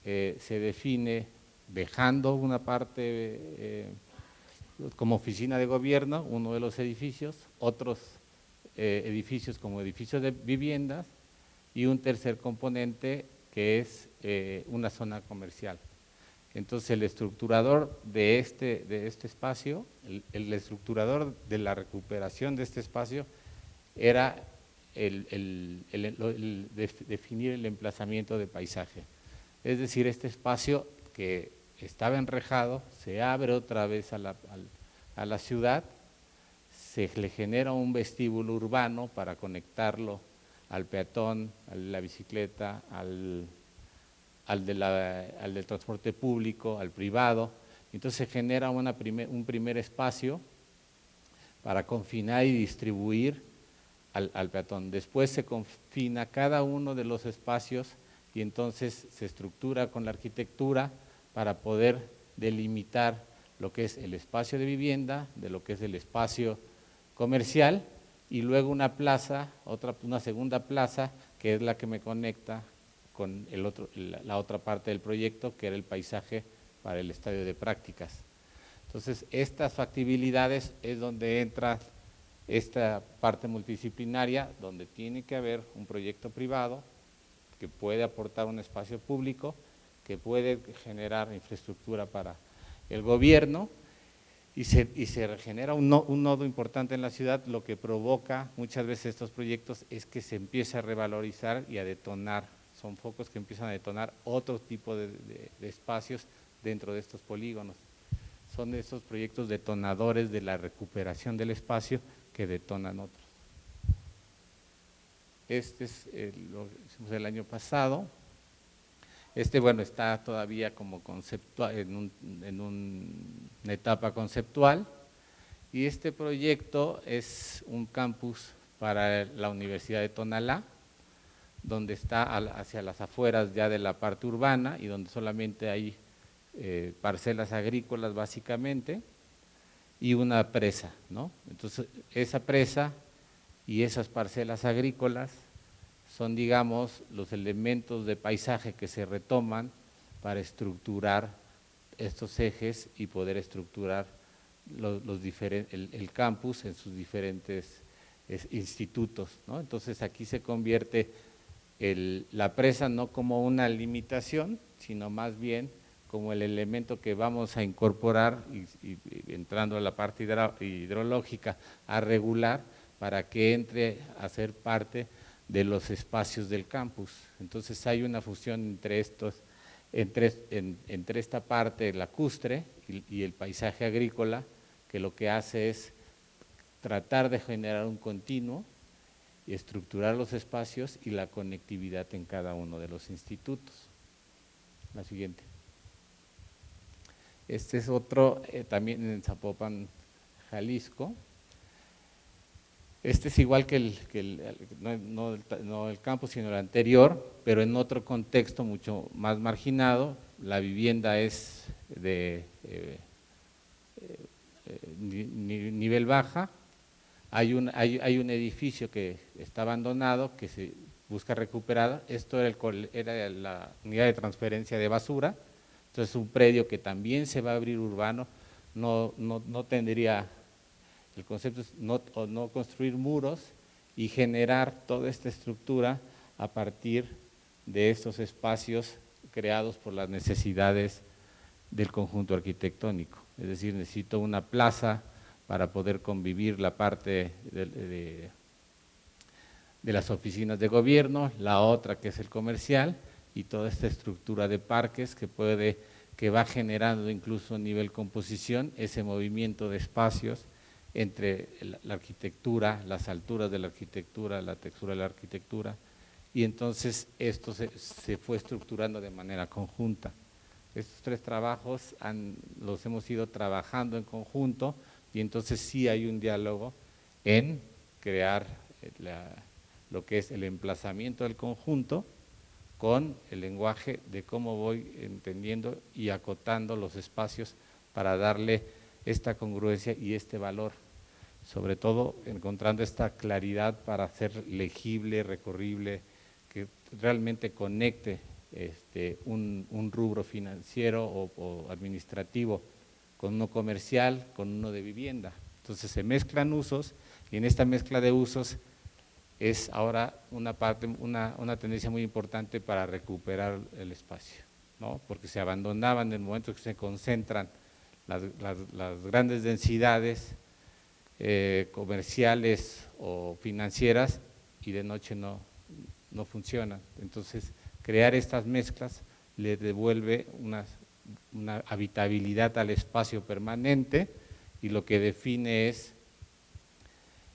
se define dejando una parte como oficina de gobierno, uno de los edificios, otros edificios como edificios de viviendas y un tercer componente que es una zona comercial. Entonces el estructurador de este espacio, el estructurador de la recuperación de este espacio era definir el emplazamiento de paisaje. Es decir, este espacio que estaba enrejado se abre otra vez a la ciudad, se le genera un vestíbulo urbano para conectarlo al peatón, a la bicicleta, al del transporte público, al privado. Entonces se genera un primer espacio para confinar y distribuir al peatón. Después se confina cada uno de los espacios y entonces se estructura con la arquitectura para poder delimitar lo que es el espacio de vivienda, de lo que es el espacio comercial, y luego una plaza, una segunda plaza, que es la que me conecta con la otra parte del proyecto, que era el paisaje para el estadio de prácticas. Entonces, estas factibilidades es donde entra esta parte multidisciplinaria, donde tiene que haber un proyecto privado que puede aportar un espacio público, que puede generar infraestructura para el gobierno, y se genera un nodo importante en la ciudad. Lo que provoca muchas veces estos proyectos es que se empieza a revalorizar y a detonar, son focos que empiezan a detonar otro tipo de espacios dentro de estos polígonos. Son estos proyectos detonadores de la recuperación del espacio que detonan otros. Este es lo que hicimos el año pasado. Bueno, está todavía como conceptual, en una etapa conceptual, y este proyecto es un campus para la Universidad de Tonalá, donde está hacia las afueras ya de la parte urbana y donde solamente hay parcelas agrícolas básicamente y una presa, ¿no? Entonces, esa presa y esas parcelas agrícolas son, digamos, los elementos de paisaje que se retoman para estructurar estos ejes y poder estructurar el campus en sus diferentes institutos, ¿no? Entonces, aquí se convierte la presa no como una limitación, sino más bien como el elemento que vamos a incorporar y entrando a la parte hidrológica a regular para que entre a ser parte de los espacios del campus. Entonces hay una fusión entre esta parte lacustre y el paisaje agrícola, que lo que hace es tratar de generar un continuo y estructurar los espacios y la conectividad en cada uno de los institutos. La siguiente. Este es otro, también en Zapopan, Jalisco. Este es igual que no el campus, sino el anterior, pero en otro contexto mucho más marginado. La vivienda es de nivel baja. Hay un edificio que está abandonado, que se busca recuperar. Esto era la unidad de transferencia de basura. Entonces, un predio que también se va a abrir urbano, no tendría, el concepto es no construir muros y generar toda esta estructura a partir de estos espacios creados por las necesidades del conjunto arquitectónico. Es decir, necesito una plaza para poder convivir la parte de las oficinas de gobierno, la otra que es el comercial, y toda esta estructura de parques que va generando incluso a nivel composición ese movimiento de espacios entre la arquitectura, las alturas de la arquitectura, la textura de la arquitectura, y entonces esto se fue estructurando de manera conjunta. Estos tres trabajos los hemos ido trabajando en conjunto, y entonces sí hay un diálogo en crear lo que es el emplazamiento del conjunto con el lenguaje de cómo voy entendiendo y acotando los espacios para darle esta congruencia y este valor, sobre todo encontrando esta claridad para hacer legible, recorrible, que realmente conecte un rubro financiero o administrativo con uno comercial, con uno de vivienda. Entonces se mezclan usos, y en esta mezcla de usos es ahora una tendencia muy importante para recuperar el espacio, ¿no? Porque se abandonaban en el momento que se concentran las grandes densidades comerciales o financieras, y de noche no funcionan. Entonces, crear estas mezclas le devuelve una habitabilidad al espacio permanente, y lo que define es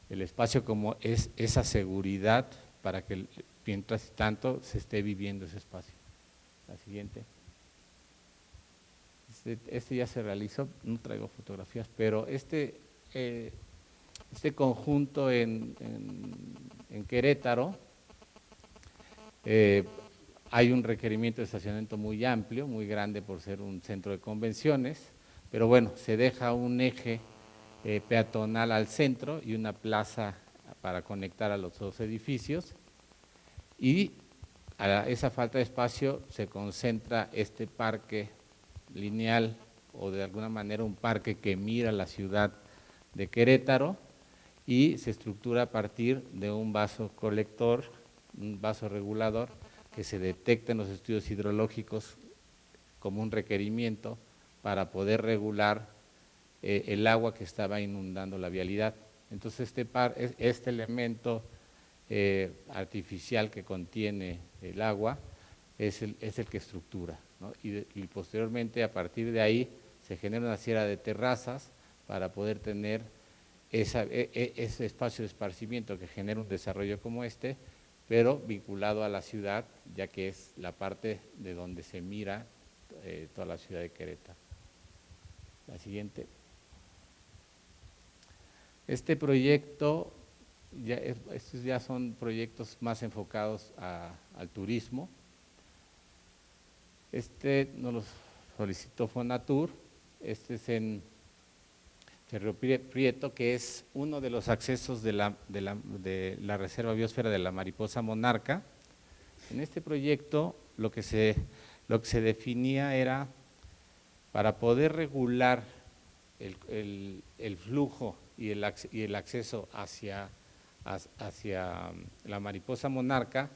el espacio como es esa seguridad para que mientras tanto se esté viviendo ese espacio. La siguiente. Este ya se realizó, no traigo fotografías, pero Este conjunto en Querétaro, hay un requerimiento de estacionamiento muy amplio, muy grande por ser un centro de convenciones, pero bueno, se deja un eje peatonal al centro y una plaza para conectar a los dos edificios, y a esa falta de espacio se concentra este parque lineal, o de alguna manera un parque que mira la ciudad de Querétaro, y se estructura a partir de un vaso colector, un vaso regulador, que se detecta en los estudios hidrológicos como un requerimiento para poder regular el agua que estaba inundando la vialidad. Entonces este elemento artificial que contiene el agua es el que estructura, ¿no? Y posteriormente, a partir de ahí, se genera una serie de terrazas para poder tener ese espacio de esparcimiento que genera un desarrollo como este, pero vinculado a la ciudad, ya que es la parte de donde se mira toda la ciudad de Querétaro. La siguiente. Este proyecto, estos ya son proyectos más enfocados al turismo. Este nos lo solicitó Fonatur, este es en Río Prieto, que es uno de los accesos de la Reserva Biosfera de la Mariposa Monarca. En este proyecto lo que se definía era, para poder regular el flujo y el acceso hacia la Mariposa Monarca,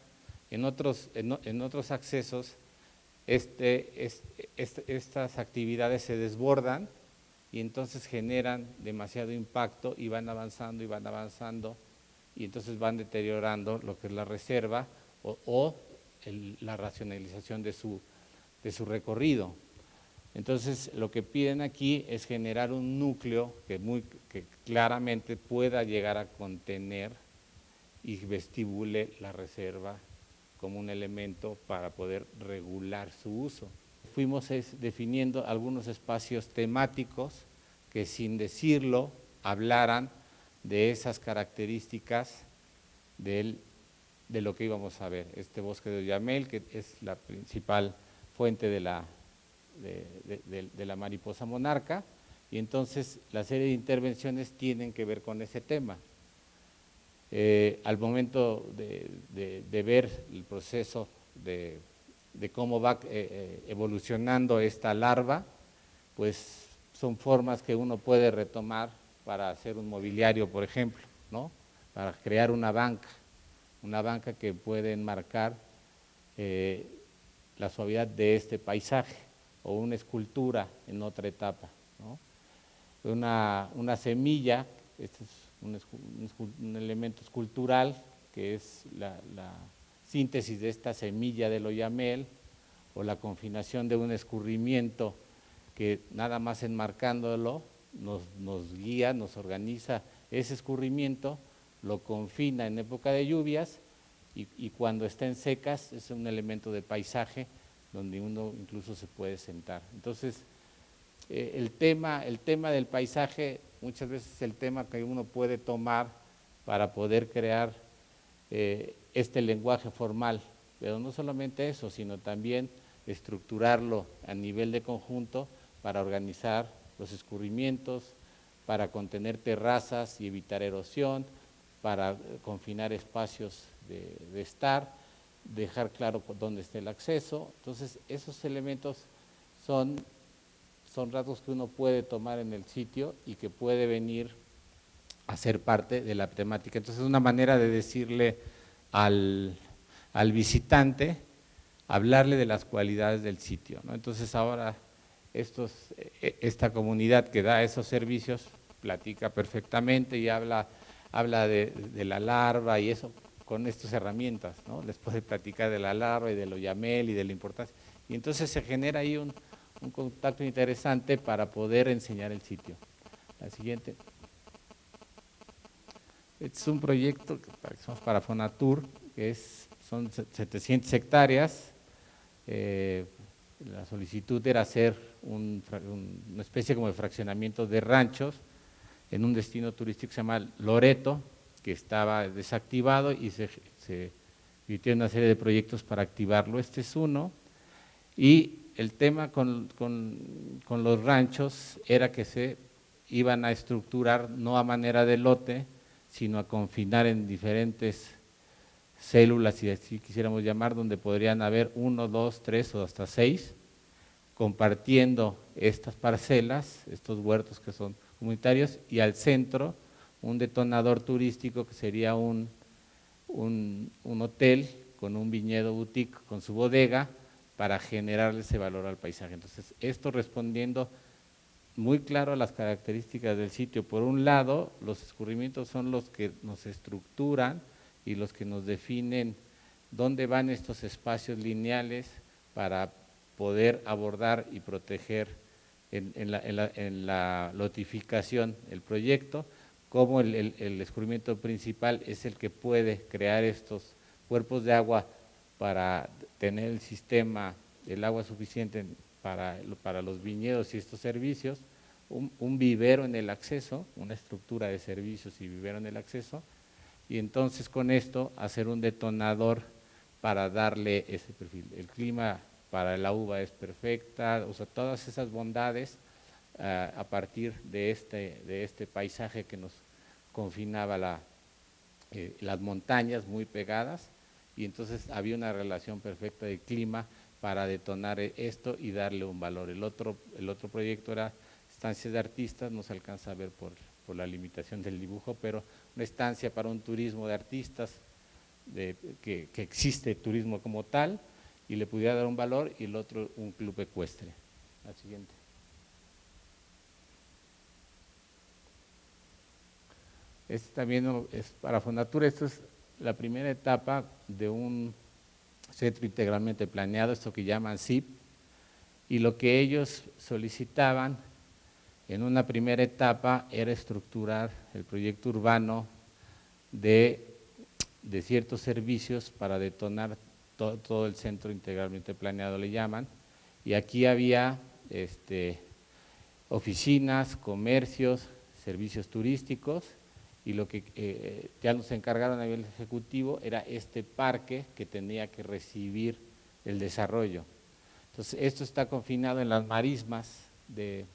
en otros accesos estas actividades se desbordan y entonces generan demasiado impacto y van avanzando, y entonces van deteriorando lo que es la reserva o la racionalización de su recorrido. Entonces, lo que piden aquí es generar un núcleo que claramente pueda llegar a contener y vestibule la reserva como un elemento para poder regular su uso. Fuimos definiendo algunos espacios temáticos que, sin decirlo, hablaran de esas características de lo que íbamos a ver. Este bosque de Oyamel, que es la principal fuente de la mariposa monarca, y entonces la serie de intervenciones tienen que ver con ese tema. Al momento de ver el proceso de cómo va evolucionando esta larva, pues son formas que uno puede retomar para hacer un mobiliario, por ejemplo, ¿no? Para crear una banca que puede enmarcar la suavidad de este paisaje, o una escultura en otra etapa, ¿no? Una semilla, este es un elemento escultural, que es la síntesis de esta semilla del oyamel, o la confinación de un escurrimiento que, nada más enmarcándolo, nos guía, nos organiza ese escurrimiento, lo confina en época de lluvias, y cuando está en secas es un elemento de paisaje donde uno incluso se puede sentar. Entonces, el tema del paisaje muchas veces es el tema que uno puede tomar para poder crear este lenguaje formal, pero no solamente eso, sino también estructurarlo a nivel de conjunto para organizar los escurrimientos, para contener terrazas y evitar erosión, para confinar espacios de estar, dejar claro por dónde está el acceso. Entonces, esos elementos son rasgos que uno puede tomar en el sitio y que puede venir a ser parte de la temática. Entonces, es una manera de decirle al visitante, hablarle de las cualidades del sitio, ¿no? Entonces, ahora esta comunidad que da esos servicios platica perfectamente y habla de la larva y eso, con estas herramientas, ¿no? Les puede platicar de la larva y del oyamel y de la importancia. Y entonces se genera ahí un contacto interesante para poder enseñar el sitio. La siguiente. Este es un proyecto para Fonatur, que son 700 hectáreas. La solicitud era hacer una especie como de fraccionamiento de ranchos, en un destino turístico que se llama Loreto, que estaba desactivado y se invirtió en una serie de proyectos para activarlo. Este es uno. Y el tema con los ranchos era que se iban a estructurar no a manera de lote, sino a confinar en diferentes células, si así quisiéramos llamar, donde podrían haber 1, 2, 3 o hasta 6, compartiendo estas parcelas, estos huertos que son comunitarios, y al centro un detonador turístico que sería un hotel con un viñedo boutique, con su bodega, para generarle ese valor al paisaje. Entonces, esto respondiendo muy claro a las características del sitio. Por un lado, los escurrimientos son los que nos estructuran y los que nos definen dónde van estos espacios lineales para poder abordar y proteger en la lotificación el proyecto, como el escurrimiento principal es el que puede crear estos cuerpos de agua para tener el sistema, el agua suficiente para los viñedos y estos servicios, un vivero en el acceso, una estructura de servicios y vivero en el acceso, y entonces con esto hacer un detonador para darle ese perfil. El clima para la uva es perfecta, o sea, todas esas bondades a partir de este paisaje que nos confinaba las montañas muy pegadas, y entonces había una relación perfecta de clima para detonar esto y darle un valor. El otro proyecto era estancias de artistas, no se alcanza a ver por la limitación del dibujo, pero una estancia para un turismo de artistas, que existe turismo como tal, y le pudiera dar un valor, y el otro un club ecuestre. La siguiente. Este también es para Fonatura. Esto es la primera etapa de un centro integralmente planeado, esto que llaman CIP, y lo que ellos solicitaban en una primera etapa era estructurar el proyecto urbano de ciertos servicios para detonar todo el centro integralmente planeado, le llaman, y aquí había oficinas, comercios, servicios turísticos, y lo que ya nos encargaron a nivel ejecutivo era este parque que tenía que recibir el desarrollo. Entonces, esto está confinado en las marismas de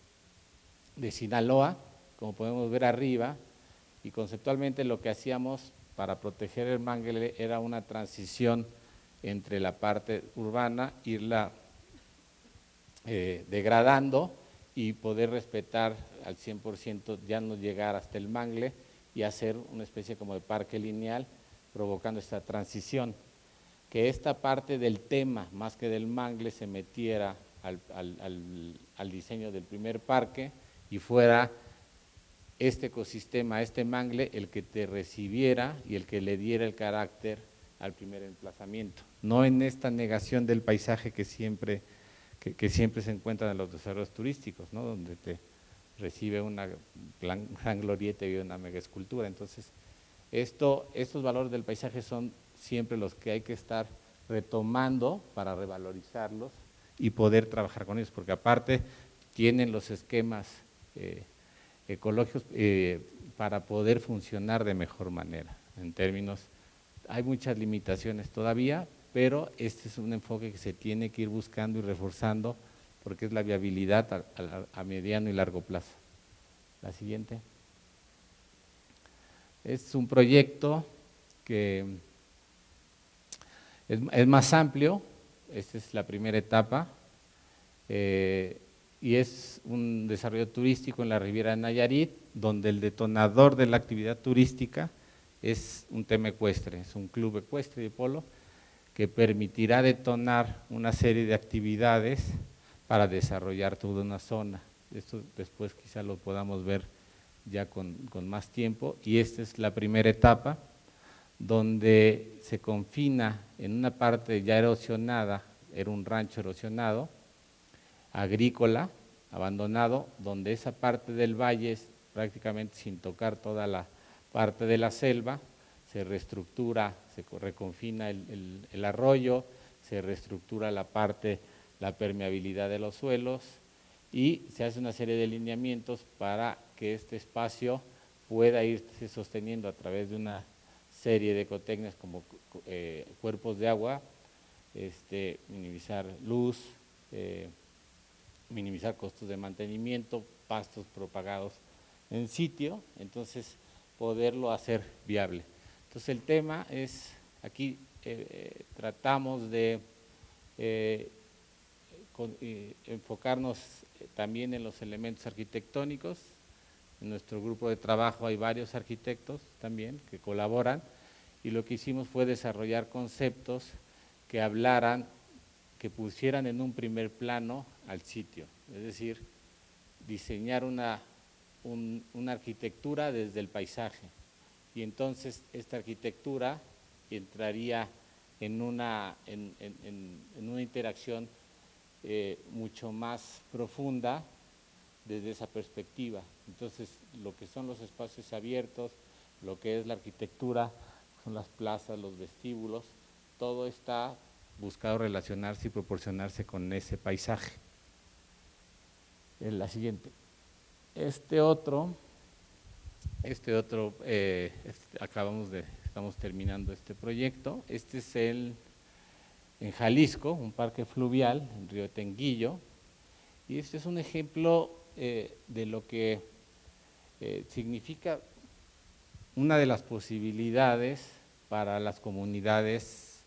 Sinaloa, como podemos ver arriba, y conceptualmente lo que hacíamos para proteger el mangle era una transición entre la parte urbana, irla degradando y poder respetar al 100%, ya no llegar hasta el mangle y hacer una especie como de parque lineal, provocando esta transición. Que esta parte del tema, más que del mangle, se metiera al diseño del primer parque y fuera este ecosistema, este mangle, el que te recibiera y el que le diera el carácter al primer emplazamiento. No en esta negación del paisaje que siempre se encuentra en los desarrollos turísticos, ¿no? Donde te recibe una gran glorieta y una mega escultura. Entonces, estos valores del paisaje son siempre los que hay que estar retomando para revalorizarlos y poder trabajar con ellos, porque aparte tienen los esquemas ecológicos para poder funcionar de mejor manera. En términos, hay muchas limitaciones todavía, pero este es un enfoque que se tiene que ir buscando y reforzando, porque es la viabilidad a mediano y largo plazo. La siguiente. Es un proyecto que es más amplio, esta es la primera etapa, y es un desarrollo turístico en la Riviera de Nayarit, donde el detonador de la actividad turística es un tema ecuestre, es un club ecuestre de polo, que permitirá detonar una serie de actividades para desarrollar toda una zona. Esto después quizá lo podamos ver ya con más tiempo, y esta es la primera etapa, donde se confina en una parte ya erosionada, era un rancho erosionado, agrícola, abandonado, donde esa parte del valle es prácticamente sin tocar toda la parte de la selva, se reestructura, se reconfina el arroyo, se reestructura la permeabilidad de los suelos y se hace una serie de lineamientos para que este espacio pueda irse sosteniendo a través de una serie de ecotecnias como cuerpos de agua, minimizar luz, minimizar costos de mantenimiento, pastos propagados en sitio, entonces poderlo hacer viable. Entonces el tema es, aquí tratamos de enfocarnos también en los elementos arquitectónicos. En nuestro grupo de trabajo hay varios arquitectos también que colaboran, y lo que hicimos fue desarrollar conceptos que hablaran, que pusieran en un primer plano al sitio, es decir, diseñar una arquitectura desde el paisaje, y entonces esta arquitectura entraría en una interacción mucho más profunda desde esa perspectiva. Entonces, lo que son los espacios abiertos, lo que es la arquitectura, son las plazas, los vestíbulos, todo está buscado relacionarse y proporcionarse con ese paisaje. La siguiente. Estamos terminando este proyecto. Este es en Jalisco, un parque fluvial, en Río Tenguillo, y este es un ejemplo de lo que significa una de las posibilidades para las comunidades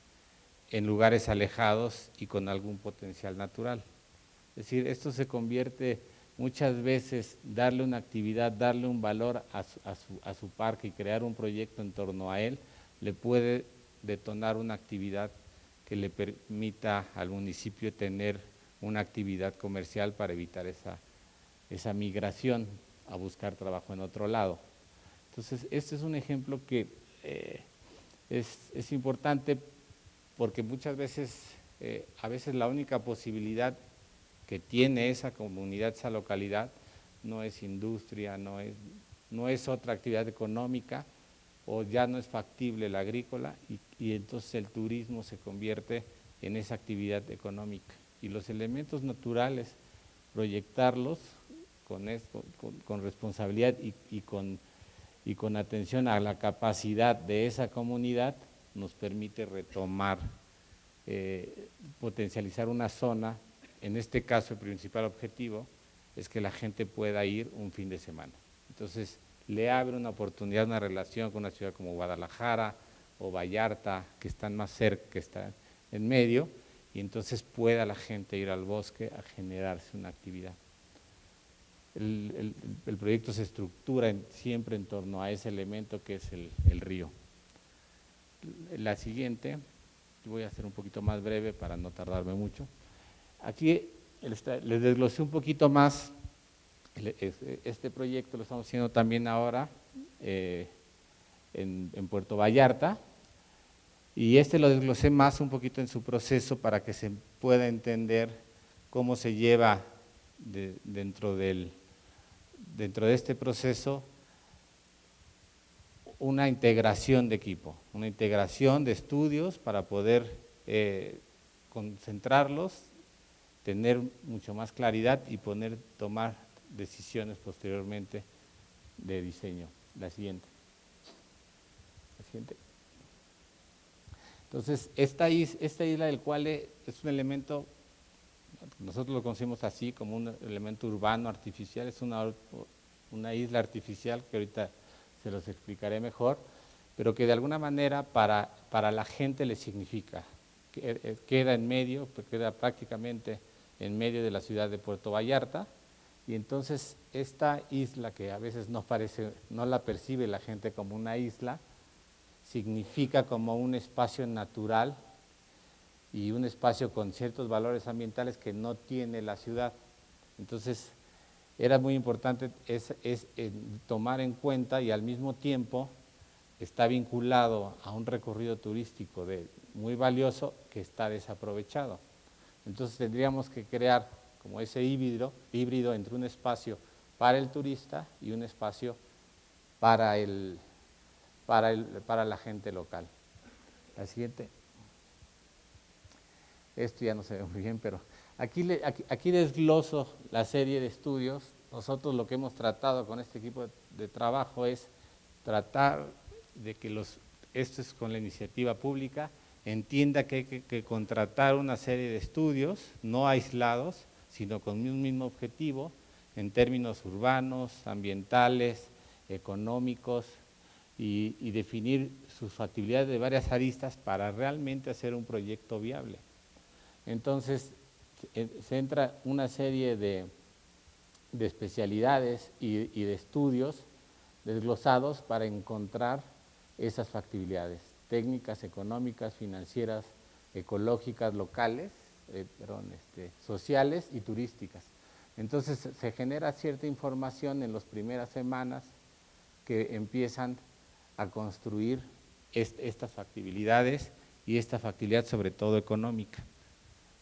en lugares alejados y con algún potencial natural. Es decir, esto se convierte muchas veces, darle una actividad, darle un valor a su parque y crear un proyecto en torno a él, le puede detonar una actividad que le permita al municipio tener una actividad comercial para evitar esa migración a buscar trabajo en otro lado. Entonces, este es un ejemplo que es importante, porque muchas veces, a veces la única posibilidad que tiene esa comunidad, esa localidad, no es industria, no es otra actividad económica, o ya no es factible la agrícola, y entonces el turismo se convierte en esa actividad económica. Y los elementos naturales, proyectarlos con responsabilidad y con atención a la capacidad de esa comunidad, nos permite retomar, potencializar una zona. En este caso, el principal objetivo es que la gente pueda ir un fin de semana. Entonces, le abre una oportunidad, una relación con una ciudad como Guadalajara o Vallarta, que están más cerca, que están en medio, y entonces pueda la gente ir al bosque a generarse una actividad. El proyecto se estructura siempre en torno a ese elemento que es el río. La siguiente, voy a hacer un poquito más breve para no tardarme mucho. Aquí les desglosé un poquito más. Este proyecto lo estamos haciendo también ahora en Puerto Vallarta, y lo desglosé más un poquito en su proceso para que se pueda entender cómo se lleva dentro de este proceso una integración de equipo, una integración de estudios para poder concentrarlos, tener mucho más claridad y tomar decisiones posteriormente de diseño. La siguiente. Entonces, esta isla del Cuale es un elemento, nosotros lo conocemos así, como un elemento urbano artificial, es una isla artificial que ahorita se los explicaré mejor, pero que de alguna manera para la gente le significa, queda en medio, queda prácticamente en medio de la ciudad de Puerto Vallarta, y entonces esta isla, que a veces no la percibe la gente como una isla, significa como un espacio natural y un espacio con ciertos valores ambientales que no tiene la ciudad. Entonces, era muy importante tomar en cuenta, y al mismo tiempo está vinculado a un recorrido turístico muy valioso que está desaprovechado. Entonces, tendríamos que crear como ese híbrido entre un espacio para el turista y un espacio para la gente local. La siguiente. Esto ya no se ve muy bien, pero aquí desgloso la serie de estudios nosotros lo que hemos tratado con este equipo de trabajo es tratar de que esto es con la iniciativa pública, entienda que hay que contratar una serie de estudios, no aislados, sino con un mismo objetivo, en términos urbanos, ambientales, económicos, y definir sus factibilidades de varias aristas para realmente hacer un proyecto viable. Entonces, se entra una serie de especialidades y de estudios desglosados para encontrar esas factibilidades técnicas, económicas, financieras, ecológicas, locales, sociales y turísticas. Entonces se genera cierta información en las primeras semanas que empiezan a construir estas factibilidades y esta factibilidad sobre todo económica.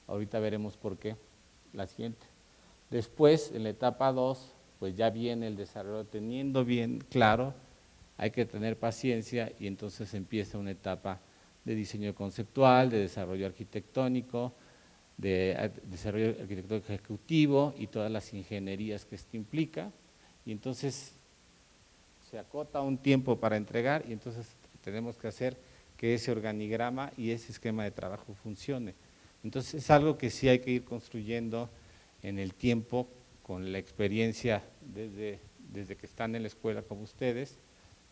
Ahorita veremos por qué. La siguiente. Después, en la etapa 2, pues ya viene el desarrollo, teniendo bien claro, hay que tener paciencia y entonces empieza una etapa de diseño conceptual, de desarrollo arquitectónico, de desarrollo arquitectónico ejecutivo y todas las ingenierías que esto implica. Y entonces se acota un tiempo para entregar y entonces tenemos que hacer que ese organigrama y ese esquema de trabajo funcione. Entonces es algo que sí hay que ir construyendo en el tiempo, con la experiencia desde que están en la escuela como ustedes,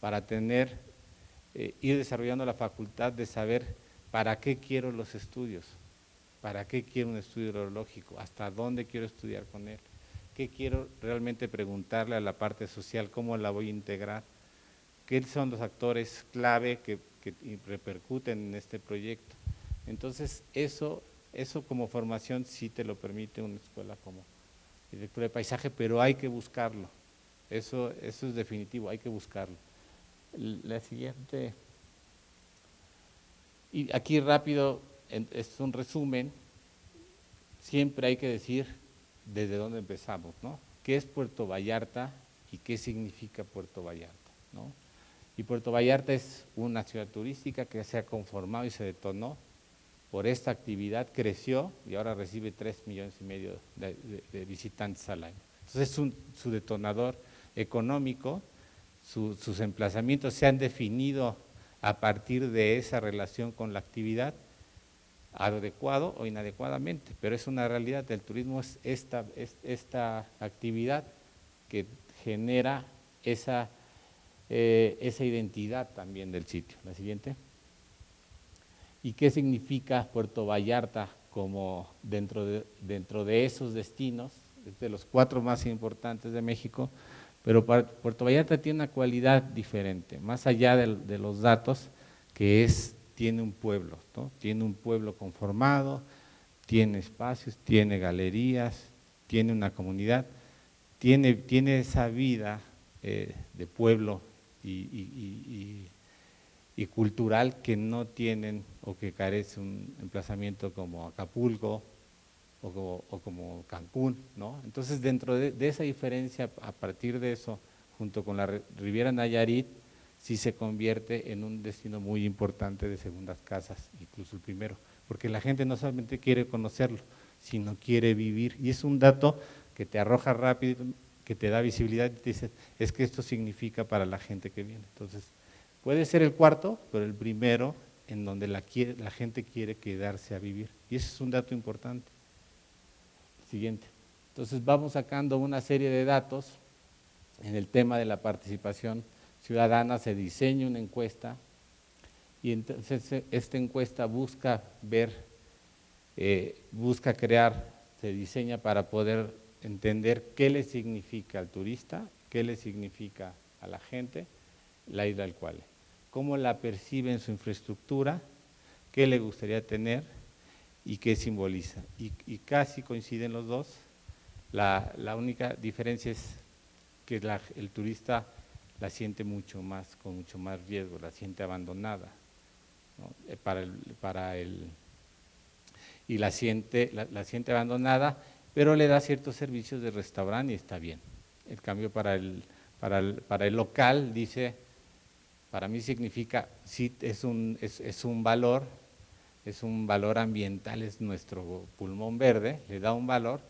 para ir desarrollando la facultad de saber para qué quiero los estudios, para qué quiero un estudio hidrológico, hasta dónde quiero estudiar con él, qué quiero realmente preguntarle a la parte social, cómo la voy a integrar, qué son los actores clave que repercuten en este proyecto. Entonces, eso como formación sí te lo permite una escuela como arquitectura de paisaje, pero hay que buscarlo. Eso es definitivo, hay que buscarlo. La siguiente, y aquí rápido, es un resumen, siempre hay que decir desde dónde empezamos, ¿no? ¿Qué es Puerto Vallarta y qué significa Puerto Vallarta, ¿no? Y Puerto Vallarta es una ciudad turística que se ha conformado y se detonó por esta actividad, creció y ahora recibe 3,5 millones de visitantes al año. Entonces es su detonador económico, sus emplazamientos se han definido a partir de esa relación con la actividad, adecuado o inadecuadamente, pero es una realidad. El turismo es esta actividad que genera esa identidad también del sitio. La siguiente. ¿Y qué significa Puerto Vallarta como dentro de esos destinos? Es de los 4 más importantes de México, pero Puerto Vallarta tiene una cualidad diferente, más allá de los datos, que tiene un pueblo, ¿no? Tiene un pueblo conformado, tiene espacios, tiene galerías, tiene una comunidad, tiene esa vida de pueblo y cultural que no tienen o que carece un emplazamiento como Acapulco o como Cancún, ¿no? Entonces, dentro de esa diferencia, a partir de eso, junto con la Riviera Nayarit, sí se convierte en un destino muy importante de segundas casas, incluso el primero, porque la gente no solamente quiere conocerlo, sino quiere vivir, y es un dato que te arroja rápido, que te da visibilidad y te dice, es que esto significa para la gente que viene. Entonces, puede ser el cuarto, pero el primero en donde la gente quiere quedarse a vivir, y ese es un dato importante. Siguiente. Entonces vamos sacando una serie de datos en el tema de la participación ciudadana, se diseña una encuesta y entonces esta encuesta busca crear, se diseña para poder entender qué le significa al turista, qué le significa a la gente la isla del Cuale, cómo la percibe en su infraestructura, qué le gustaría tener y qué simboliza. Y casi coinciden los dos. La única diferencia es que el turista la siente mucho más, con mucho más riesgo, la siente abandonada, ¿no? Y la siente abandonada, pero le da ciertos servicios de restaurante y está bien. En cambio, para el local, dice, para mí significa, sí, es un valor ambiental, es nuestro pulmón verde, le da un valor,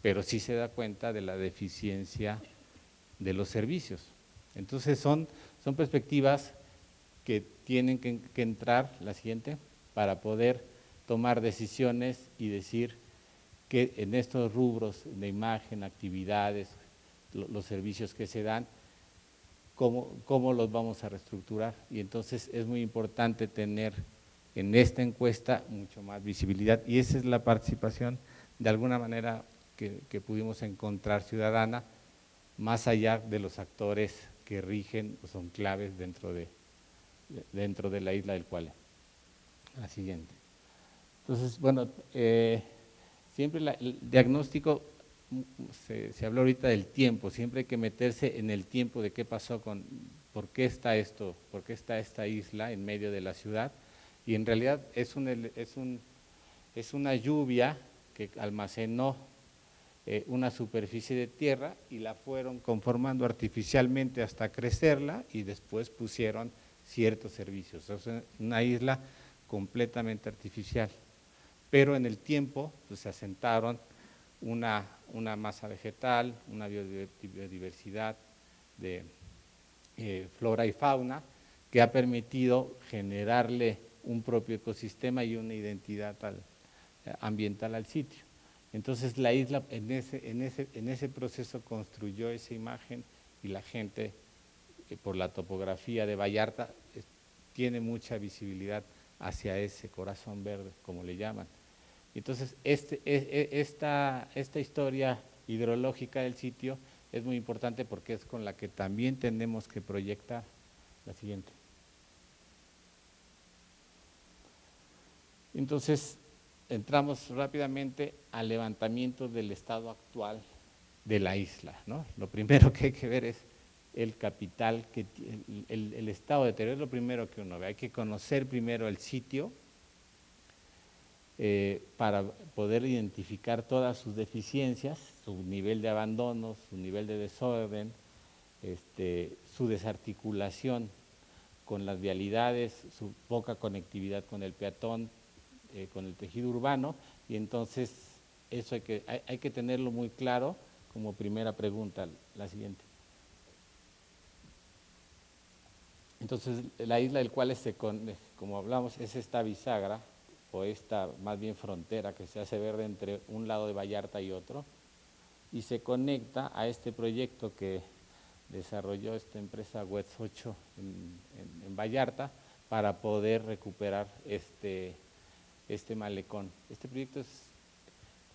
pero sí se da cuenta de la deficiencia de los servicios. Entonces son perspectivas que tienen que entrar, la siguiente, para poder tomar decisiones y decir que en estos rubros de imagen, actividades, los servicios que se dan, cómo los vamos a reestructurar. Y entonces es muy importante tener en esta encuesta mucho más visibilidad, y esa es la participación de alguna manera que pudimos encontrar ciudadana, más allá de los actores que rigen o son claves dentro de la isla del Cuale. La siguiente. Entonces, bueno, siempre el diagnóstico, se habló ahorita del tiempo, siempre hay que meterse en el tiempo de qué pasó por qué está esto, por qué está esta isla en medio de la ciudad, y en realidad es una lluvia que almacenó una superficie de tierra y la fueron conformando artificialmente hasta crecerla y después pusieron ciertos servicios. Es una isla completamente artificial, pero en el tiempo pues, se asentaron una masa vegetal, una biodiversidad de flora y fauna que ha permitido generarle un propio ecosistema y una identidad ambiental al sitio. Entonces la isla en ese proceso construyó esa imagen y la gente por la topografía de Vallarta tiene mucha visibilidad hacia ese corazón verde, como le llaman. Entonces esta historia hidrológica del sitio es muy importante porque es con la que también tenemos que proyectar. La siguiente. Entonces entramos rápidamente al levantamiento del estado actual de la isla, ¿no? Lo primero que hay que ver es el capital, el estado de deterioro es lo primero que uno ve. Hay que conocer primero el sitio para poder identificar todas sus deficiencias, su nivel de abandono, su nivel de desorden, su desarticulación con las vialidades, su poca conectividad con el peatón, con el tejido urbano, y entonces eso hay que tenerlo muy claro como primera pregunta. La siguiente. Entonces la isla del Cuale, como hablamos, es esta bisagra o esta más bien frontera que se hace verde entre un lado de Vallarta y otro, y se conecta a este proyecto que desarrolló esta empresa Wets 8 en Vallarta para poder recuperar este malecón. Este proyecto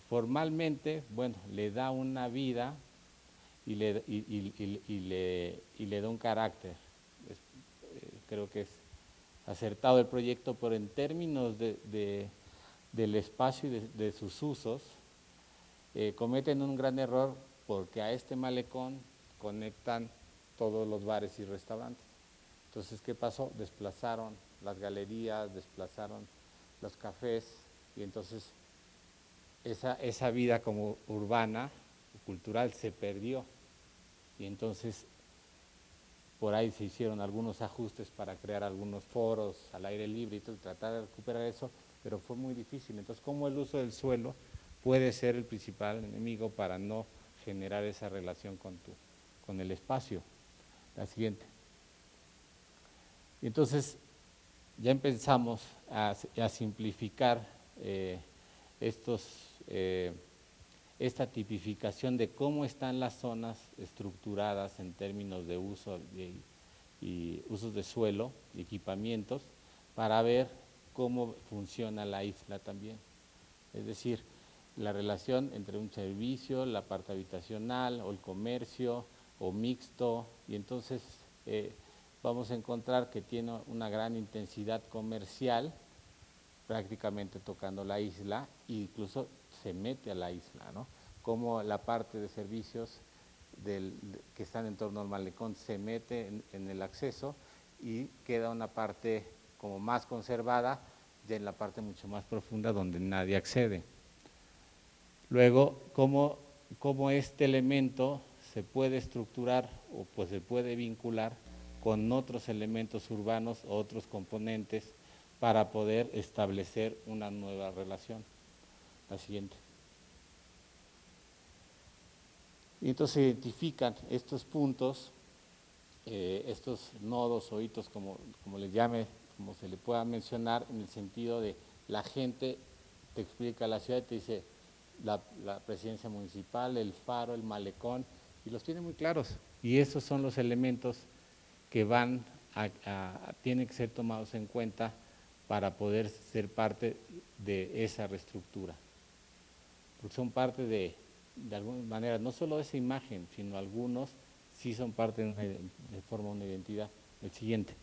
formalmente, bueno, le da una vida y le da un carácter. Creo que es acertado el proyecto, pero en términos del espacio y de sus usos, cometen un gran error porque a este malecón conectan todos los bares y restaurantes. Entonces, ¿qué pasó? Desplazaron las galerías, desplazaron los cafés, y entonces esa vida como urbana, cultural, se perdió. Y entonces por ahí se hicieron algunos ajustes para crear algunos foros al aire libre y todo, tratar de recuperar eso, pero fue muy difícil. Entonces, ¿cómo el uso del suelo puede ser el principal enemigo para no generar esa relación con el espacio? La siguiente. Entonces, ya empezamos a simplificar esta tipificación de cómo están las zonas estructuradas en términos de uso y usos de suelo y equipamientos, para ver cómo funciona la isla también. Es decir, la relación entre un servicio, la parte habitacional o el comercio o mixto, y entonces vamos a encontrar que tiene una gran intensidad comercial, prácticamente tocando la isla, e incluso se mete a la isla, ¿no? Como la parte de servicios que están en torno al malecón se mete en el acceso y queda una parte como más conservada, ya en la parte mucho más profunda donde nadie accede. Luego, cómo este elemento se puede estructurar o pues se puede vincular con otros elementos urbanos, otros componentes, para poder establecer una nueva relación. La siguiente. Y entonces se identifican estos puntos, estos nodos o hitos, como les llame, como se le pueda mencionar, en el sentido de la gente te explica la ciudad y te dice la presidencia municipal, el faro, el malecón, y los tiene muy claros. Y esos son los elementos que tienen que ser tomados en cuenta para poder ser parte de esa reestructura. Porque son parte de alguna manera, no solo esa imagen, sino algunos sí son parte de forma una identidad. El siguiente.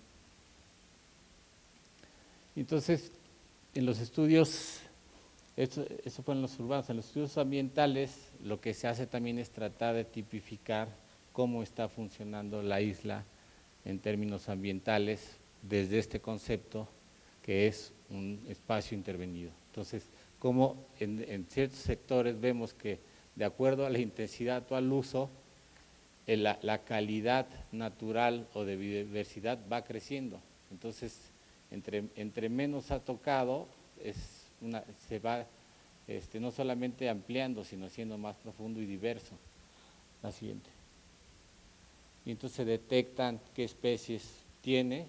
Entonces, en los estudios, eso fue en los urbanos, en los estudios ambientales, lo que se hace también es tratar de tipificar cómo está funcionando la isla en términos ambientales desde este concepto que es un espacio intervenido. Entonces, como en ciertos sectores vemos que de acuerdo a la intensidad o al uso, la calidad natural o de biodiversidad va creciendo. Entonces, entre menos ha tocado, se va no solamente ampliando, sino siendo más profundo y diverso. La siguiente. Y entonces se detectan qué especies tiene,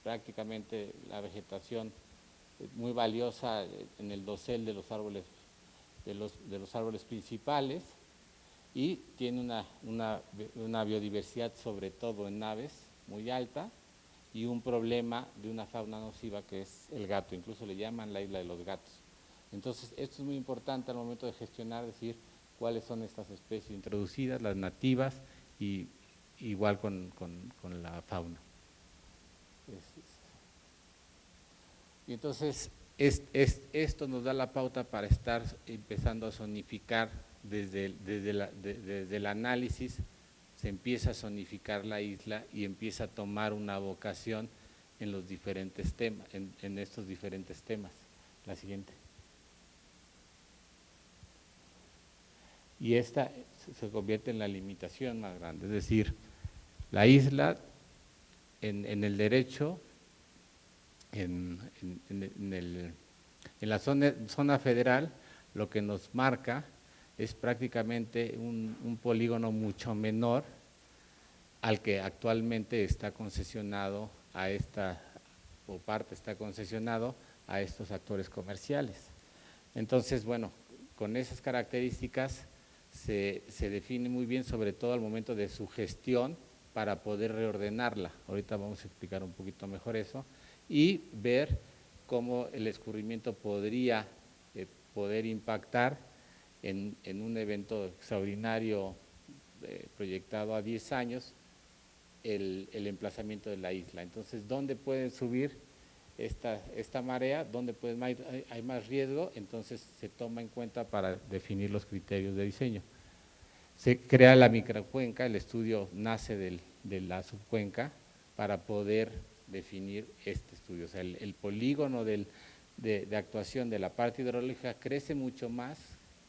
prácticamente la vegetación muy valiosa en el dosel de los árboles, de los árboles principales, y tiene una biodiversidad, sobre todo en aves, muy alta, y un problema de una fauna nociva que es el gato, incluso le llaman la isla de los gatos. Entonces, esto es muy importante al momento de gestionar, decir cuáles son estas especies introducidas, las nativas, y igual con la fauna. Y entonces, esto nos da la pauta para estar empezando a zonificar desde el análisis, se empieza a zonificar la isla y empieza a tomar una vocación en los diferentes temas, en estos diferentes temas. La siguiente. Y esta se convierte en la limitación más grande, es decir, la isla en el derecho, en la zona federal, lo que nos marca es prácticamente un polígono mucho menor al que actualmente está concesionado o parte está concesionado a estos actores comerciales. Entonces, bueno, con esas características se define muy bien, sobre todo al momento de su gestión, para poder reordenarla. Ahorita vamos a explicar un poquito mejor eso, y ver cómo el escurrimiento podría poder impactar en un evento extraordinario proyectado a 10 años, el emplazamiento de la isla. Entonces, ¿dónde pueden subir esta marea? ¿Dónde hay más riesgo? Entonces, se toma en cuenta para definir los criterios de diseño. Se crea la microcuenca, el estudio nace de la subcuenca para poder definir este estudio. O sea, el polígono de actuación de la parte hidrológica crece mucho más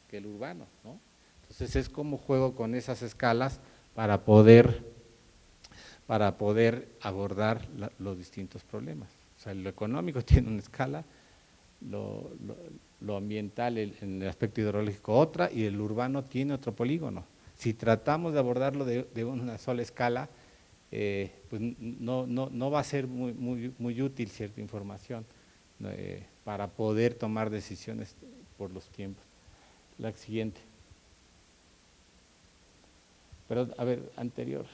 que el urbano, ¿no? Entonces, es como juego con esas escalas para poder abordar los distintos problemas. O sea, lo económico tiene una escala, lo ambiental en el aspecto hidrológico otra, y el urbano tiene otro polígono. Si tratamos de abordarlo de una sola escala, pues no va a ser muy útil cierta información para poder tomar decisiones por los tiempos. La siguiente. Pero, a ver, anterior.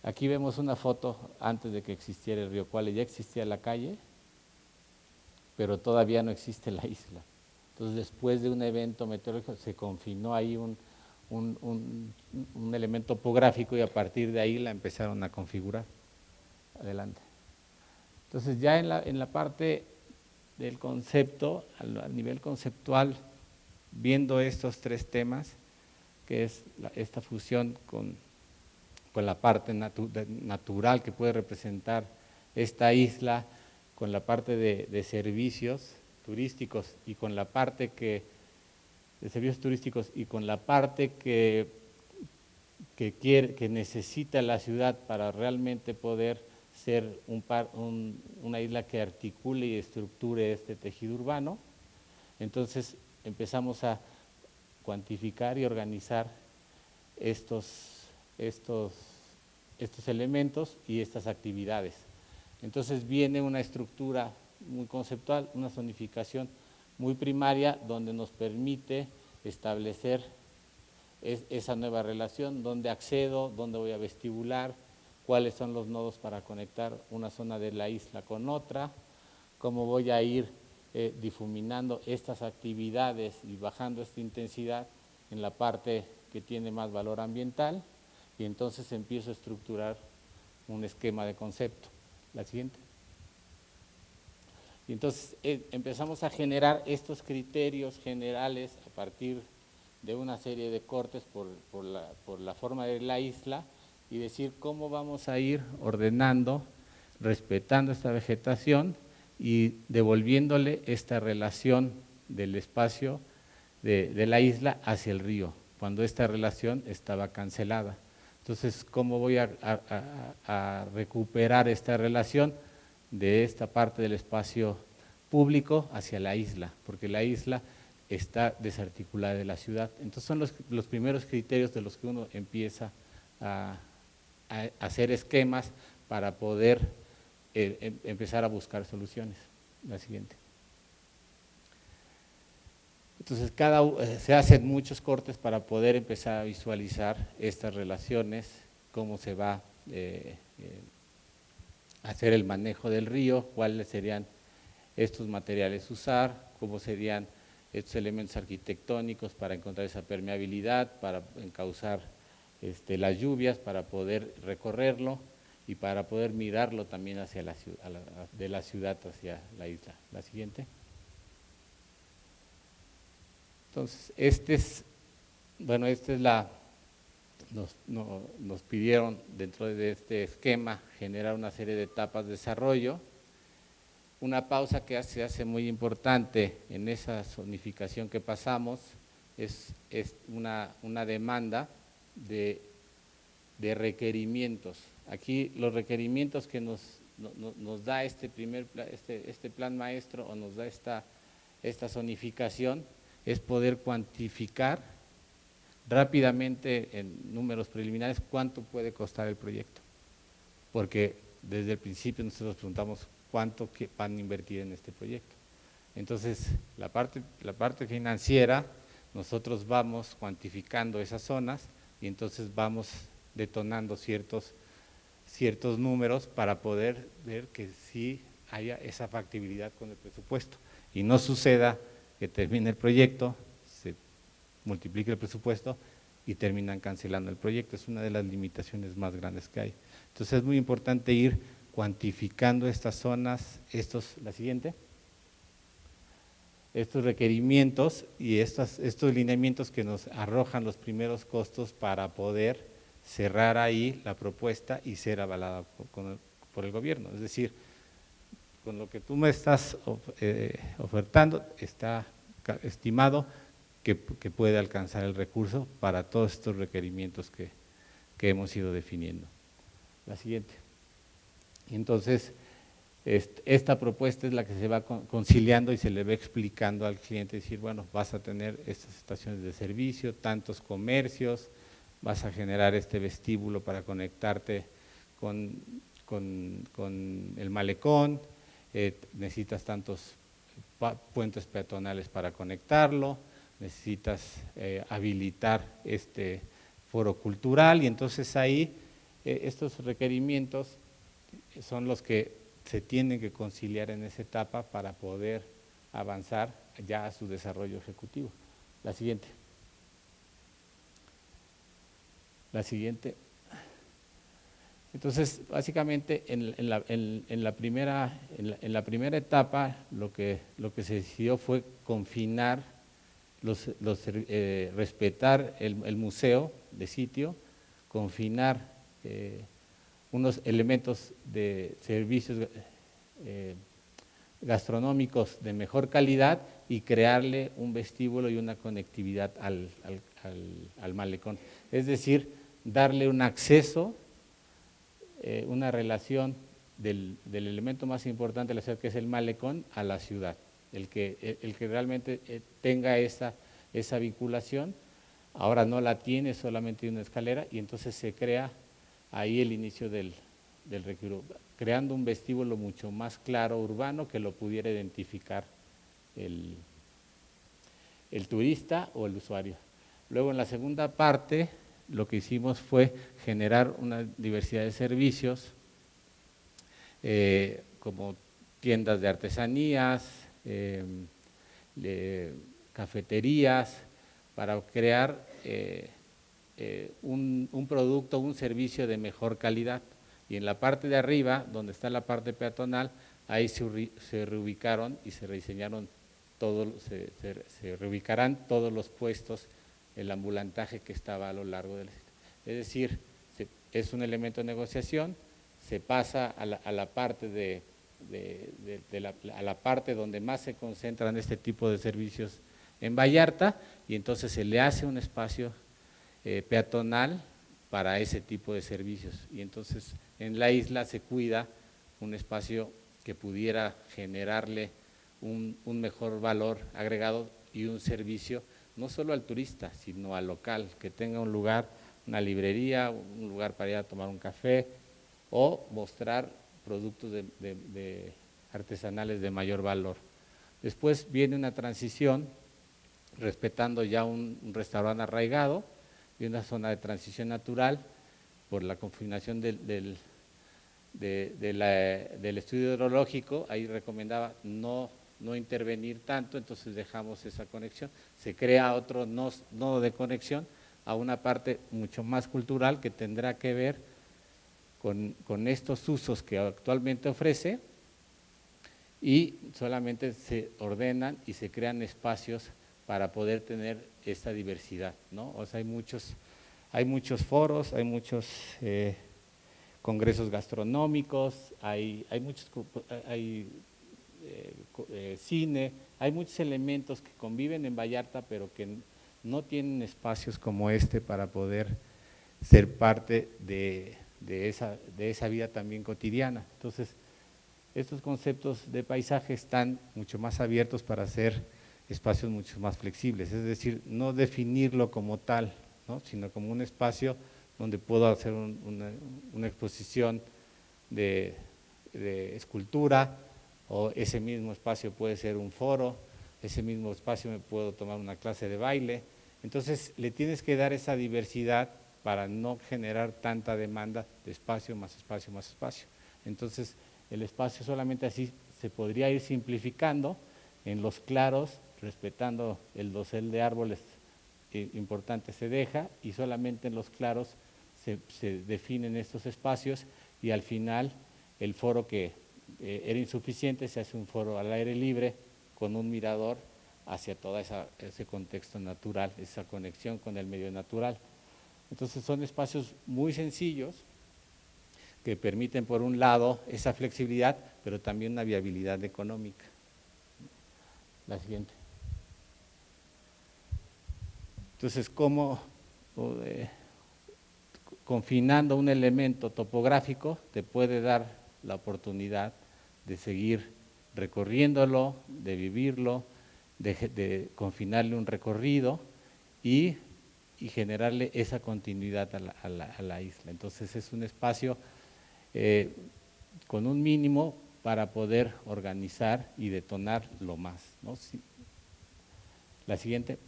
Aquí vemos una foto antes de que existiera el río Cuale. Ya existía la calle, pero todavía no existe la isla. Entonces, después de un evento meteorológico, se confinó ahí un elemento topográfico, y a partir de ahí la empezaron a configurar. Adelante. Entonces, ya en la parte del concepto, a nivel conceptual, viendo estos tres temas, que es esta fusión con la parte natural que puede representar esta isla, con la parte de servicios turísticos y con la parte de servicios turísticos y con la parte que necesita la ciudad para realmente poder ser una isla que articule y estructure este tejido urbano. Entonces empezamos a cuantificar y organizar estos elementos y estas actividades. Entonces viene una estructura muy conceptual, una zonificación muy primaria, donde nos permite establecer esa nueva relación, dónde accedo, dónde voy a vestibular, cuáles son los nodos para conectar una zona de la isla con otra, cómo voy a ir difuminando estas actividades y bajando esta intensidad en la parte que tiene más valor ambiental, y entonces empiezo a estructurar un esquema de concepto. La siguiente. Y entonces empezamos a generar estos criterios generales a partir de una serie de cortes por la forma de la isla, y decir cómo vamos a ir ordenando, respetando esta vegetación y devolviéndole esta relación del espacio de la isla hacia el río, cuando esta relación estaba cancelada. Entonces, ¿cómo voy a recuperar esta relación de esta parte del espacio público hacia la isla? Porque la isla está desarticulada de la ciudad. Entonces, son los primeros criterios de los que uno empieza a hacer esquemas para poder empezar a buscar soluciones. La siguiente. Entonces, se hacen muchos cortes para poder empezar a visualizar estas relaciones, cómo se va a hacer el manejo del río, cuáles serían estos materiales usar, cómo serían estos elementos arquitectónicos para encontrar esa permeabilidad, para encauzar las lluvias, para poder recorrerlo y para poder mirarlo también hacia la ciudad, de la ciudad hacia la isla. La siguiente. Entonces, nos pidieron dentro de este esquema generar una serie de etapas de desarrollo. Una pausa que se hace muy importante en esa zonificación que pasamos es una demanda de requerimientos. Aquí los requerimientos que nos da este plan maestro, o nos da esta zonificación, es poder cuantificar rápidamente en números preliminares cuánto puede costar el proyecto, porque desde el principio nosotros preguntamos cuánto van a invertir en este proyecto. Entonces, la parte financiera, nosotros vamos cuantificando esas zonas y entonces vamos detonando ciertos números para poder ver que sí haya esa factibilidad con el presupuesto y no suceda que termine el proyecto, se multiplique el presupuesto y terminan cancelando el proyecto. Es una de las limitaciones más grandes que hay. Entonces es muy importante ir cuantificando estas zonas, la siguiente, estos requerimientos y estos lineamientos que nos arrojan los primeros costos para poder cerrar ahí la propuesta y ser avalada por el gobierno. Es decir, con lo que tú me estás ofertando, está estimado que puede alcanzar el recurso para todos estos requerimientos que hemos ido definiendo. La siguiente. Y entonces, esta propuesta es la que se va conciliando y se le va explicando al cliente, decir, bueno, vas a tener estas estaciones de servicio, tantos comercios, vas a generar este vestíbulo para conectarte con el malecón, necesitas tantos puentes peatonales para conectarlo, necesitas habilitar este foro cultural, y entonces ahí estos requerimientos son los que se tienen que conciliar en esa etapa para poder avanzar ya a su desarrollo ejecutivo. La siguiente. La siguiente. Entonces, básicamente, en la primera etapa, lo que se decidió fue confinar, respetar el museo de sitio, confinar unos elementos de servicios gastronómicos de mejor calidad y crearle un vestíbulo y una conectividad al malecón. Es decir, darle un acceso, una relación del elemento más importante de la ciudad, que es el malecón, a la ciudad. El que realmente tenga esa vinculación ahora no la tiene, solamente una escalera, y entonces se crea ahí el inicio del recorrido, creando un vestíbulo mucho más claro, urbano, que lo pudiera identificar el turista o el usuario. Luego, en la segunda parte, lo que hicimos fue generar una diversidad de servicios, como tiendas de artesanías, cafeterías, para crear un producto, un servicio de mejor calidad. Y en la parte de arriba, donde está la parte peatonal, ahí se reubicaron y se rediseñaron se reubicarán todos los puestos, el ambulantaje que estaba a lo largo del… Es decir, es un elemento de negociación, se pasa a la parte a la parte donde más se concentran este tipo de servicios en Vallarta, y entonces se le hace un espacio peatonal para ese tipo de servicios, y entonces en la isla se cuida un espacio que pudiera generarle un mejor valor agregado y un servicio no solo al turista, sino al local, que tenga un lugar, una librería, un lugar para ir a tomar un café o mostrar productos artesanales de mayor valor. Después viene una transición, respetando ya un restaurante arraigado y una zona de transición natural por la configuración del estudio hidrológico. Ahí recomendaba no intervenir tanto, entonces dejamos esa conexión, se crea otro nodo de conexión a una parte mucho más cultural que tendrá que ver con estos usos que actualmente ofrece, y solamente se ordenan y se crean espacios para poder tener esta diversidad, ¿no? O sea, hay muchos foros, hay muchos congresos gastronómicos, hay cine, hay muchos elementos que conviven en Vallarta, pero que no tienen espacios como este para poder ser parte de esa vida también cotidiana. Entonces, estos conceptos de paisaje están mucho más abiertos para hacer espacios mucho más flexibles, es decir, no definirlo como tal, ¿no?, sino como un espacio donde puedo hacer una exposición de escultura, o ese mismo espacio puede ser un foro, ese mismo espacio me puedo tomar una clase de baile. Entonces, le tienes que dar esa diversidad para no generar tanta demanda de espacio, más espacio, más espacio. Entonces, el espacio solamente así se podría ir simplificando. En los claros, respetando el dosel de árboles importante se deja, y solamente en los claros se definen estos espacios, y al final el foro que era insuficiente se hace un foro al aire libre con un mirador hacia todo ese contexto natural, esa conexión con el medio natural. Entonces son espacios muy sencillos que permiten, por un lado, esa flexibilidad, pero también una viabilidad económica. La siguiente. Entonces, ¿cómo confinando un elemento topográfico te puede dar la oportunidad de seguir recorriéndolo, de vivirlo, de confinarle un recorrido y generarle esa continuidad a la isla? Entonces, es un espacio con un mínimo para poder organizar y detonar lo más, ¿no? Sí. La siguiente.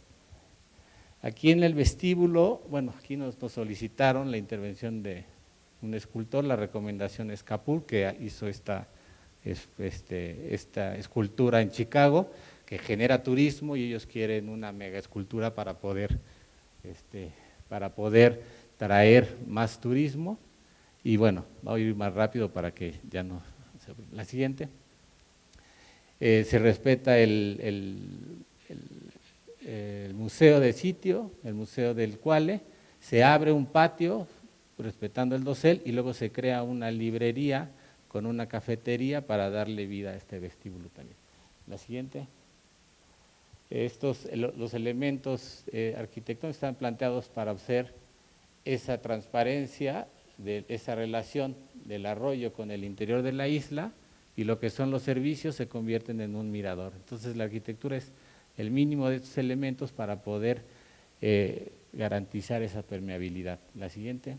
Aquí en el vestíbulo, bueno, aquí nos solicitaron la intervención de un escultor, la recomendación es Kapur, que hizo esta escultura en Chicago, que genera turismo, y ellos quieren una mega escultura para poder traer más turismo. Y bueno, voy a ir más rápido para que ya no… La siguiente. Se respeta el museo de sitio, el museo del Cuale, se abre un patio respetando el dosel, y luego se crea una librería con una cafetería para darle vida a este vestíbulo también. La siguiente. Los elementos arquitectónicos están planteados para hacer esa transparencia, de esa relación del arroyo con el interior de la isla, y lo que son los servicios se convierten en un mirador. Entonces, la arquitectura es el mínimo de estos elementos para poder garantizar esa permeabilidad. La siguiente.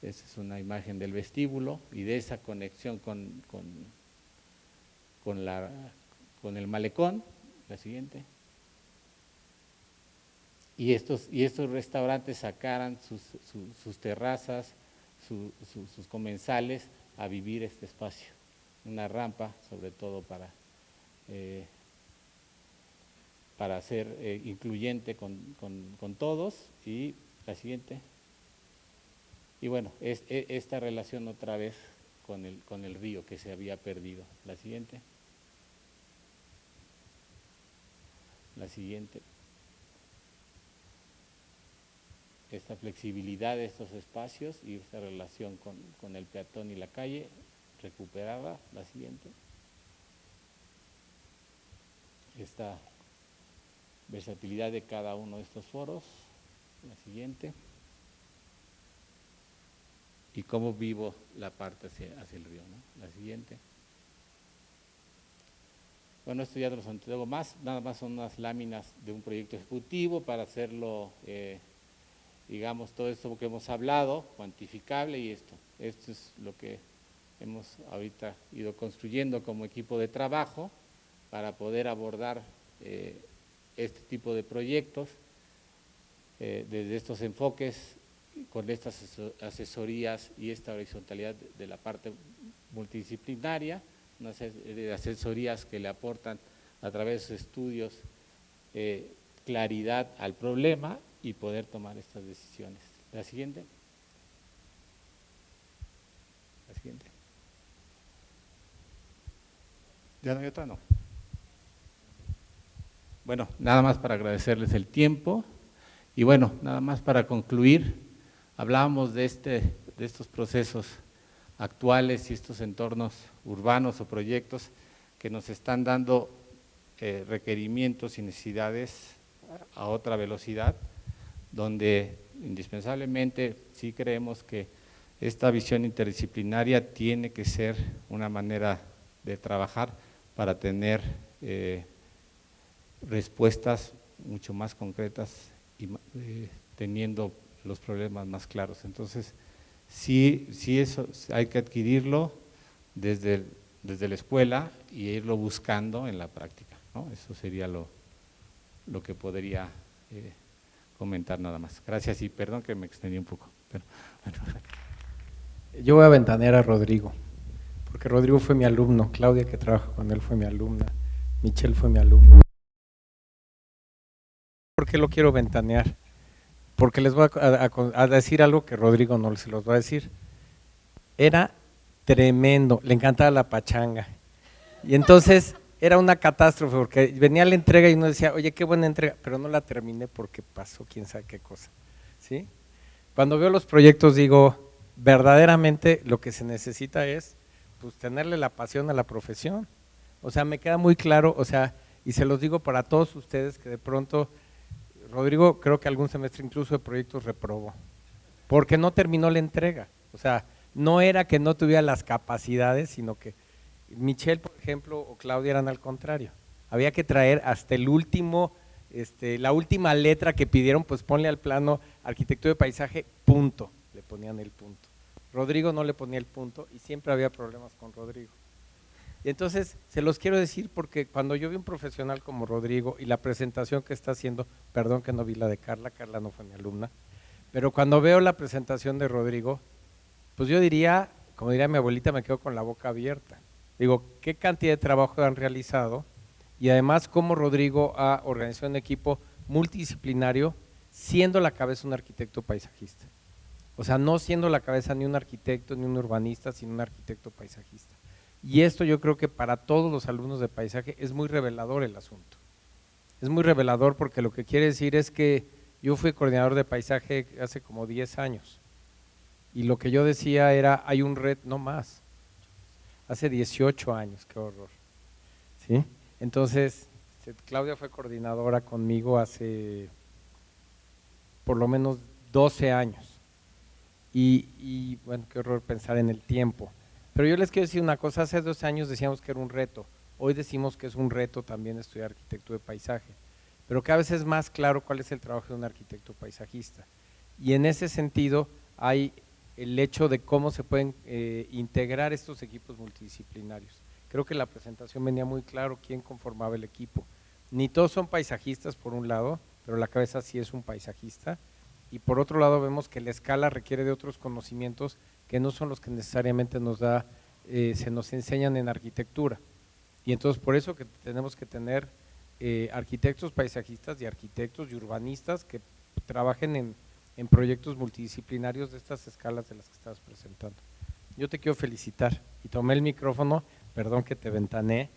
Esta es una imagen del vestíbulo y de esa conexión con el malecón. La siguiente. Y estos restaurantes sacaran sus terrazas, sus comensales a vivir este espacio. Una rampa, sobre todo para ser incluyente con todos. Y la siguiente. Y bueno, esta relación otra vez con el río que se había perdido. La siguiente. La siguiente. Esta flexibilidad de estos espacios y esta relación con el peatón y la calle recuperada. La siguiente. Esta versatilidad de cada uno de estos foros. La siguiente. Y cómo vivo la parte hacia el río, ¿no? La siguiente. Bueno, esto ya te lo entrego más, nada más son unas láminas de un proyecto ejecutivo para hacerlo, digamos, todo esto que hemos hablado, cuantificable, y esto es lo que hemos ahorita ido construyendo como equipo de trabajo para poder abordar este tipo de proyectos desde estos enfoques, con estas asesorías y esta horizontalidad de la parte multidisciplinaria, unas asesorías que le aportan a través de estudios claridad al problema y poder tomar estas decisiones. La siguiente. La siguiente. ¿Ya no hay otra? No. Bueno, nada más para agradecerles el tiempo y bueno, nada más para concluir, hablábamos de estos procesos actuales y estos entornos urbanos o proyectos que nos están dando requerimientos y necesidades a otra velocidad, donde indispensablemente sí creemos que esta visión interdisciplinaria tiene que ser una manera de trabajar para tener respuestas mucho más concretas y teniendo los problemas más claros. Entonces, sí eso hay que adquirirlo desde la escuela y irlo buscando en la práctica, ¿no? Eso sería lo que podría comentar nada más. Gracias y perdón que me extendí un poco. Pero, bueno. Yo voy a ventanear a Rodrigo, porque Rodrigo fue mi alumno, Claudia que trabaja con él fue mi alumna, Michelle fue mi alumno. ¿Por qué lo quiero ventanear? Porque les voy a decir algo que Rodrigo no se los va a decir. Era tremendo, le encantaba la pachanga. Y entonces era una catástrofe, porque venía la entrega y uno decía, oye, qué buena entrega, pero no la terminé porque pasó quién sabe qué cosa, ¿sí? Cuando veo los proyectos digo, verdaderamente lo que se necesita es pues tenerle la pasión a la profesión. O sea, me queda muy claro, o sea, y se los digo para todos ustedes que de pronto, Rodrigo creo que algún semestre incluso de proyectos reprobó, porque no terminó la entrega. O sea, no era que no tuviera las capacidades, sino que Michelle, por ejemplo, o Claudia eran al contrario. Había que traer hasta el último, la última letra que pidieron, pues ponle al plano arquitectura de paisaje, punto, le ponían el punto. Rodrigo no le ponía el punto y siempre había problemas con Rodrigo. Y entonces se los quiero decir porque cuando yo vi un profesional como Rodrigo y la presentación que está haciendo, perdón que no vi la de Carla, Carla no fue mi alumna, pero cuando veo la presentación de Rodrigo, pues yo diría, como diría mi abuelita, me quedo con la boca abierta. Digo, ¿qué cantidad de trabajo han realizado? Y además, cómo Rodrigo ha organizado un equipo multidisciplinario siendo la cabeza un arquitecto paisajista. O sea, no siendo la cabeza ni un arquitecto ni un urbanista, sino un arquitecto paisajista. Y esto yo creo que para todos los alumnos de paisaje es muy revelador el asunto. Es muy revelador porque lo que quiere decir es que yo fui coordinador de paisaje hace como 10 años y lo que yo decía era, hay un reto, no más, hace 18 años, qué horror, ¿sí? Entonces, Claudia fue coordinadora conmigo hace por lo menos 12 años y bueno, qué horror pensar en el tiempo. Pero yo les quiero decir una cosa, hace 12 años decíamos que era un reto, hoy decimos que es un reto también estudiar arquitectura de paisaje, pero cada vez es más claro cuál es el trabajo de un arquitecto paisajista. Y en ese sentido hay el hecho de cómo se pueden integrar estos equipos multidisciplinarios. Creo que la presentación venía muy claro quién conformaba el equipo. Ni todos son paisajistas por un lado, pero la cabeza sí es un paisajista, y por otro lado vemos que la escala requiere de otros conocimientos que no son los que necesariamente se nos enseñan en arquitectura. Y entonces por eso que tenemos que tener arquitectos paisajistas y arquitectos y urbanistas que trabajen en proyectos multidisciplinarios de estas escalas de las que estabas presentando. Yo te quiero felicitar y tomé el micrófono, perdón que te ventaneé,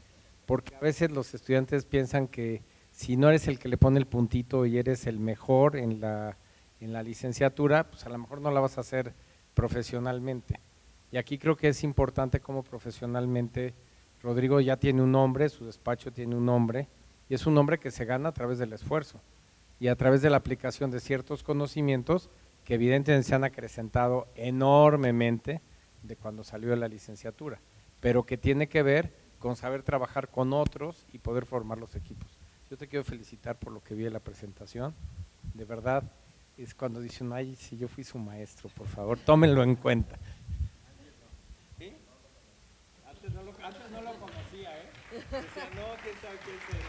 porque a veces los estudiantes piensan que si no eres el que le pone el puntito y eres el mejor en la licenciatura, pues a lo mejor no la vas a hacer profesionalmente. Y aquí creo que es importante cómo profesionalmente Rodrigo ya tiene un nombre, su despacho tiene un nombre, y es un nombre que se gana a través del esfuerzo y a través de la aplicación de ciertos conocimientos que evidentemente se han acrecentado enormemente de cuando salió de la licenciatura, pero que tiene que ver con saber trabajar con otros y poder formar los equipos. Yo te quiero felicitar por lo que vi en la presentación, de verdad, es cuando dicen, ay, si yo fui su maestro, por favor, tómenlo en cuenta. ¿Sí? Antes no lo conocía, Decía, no, quién sabe quién será.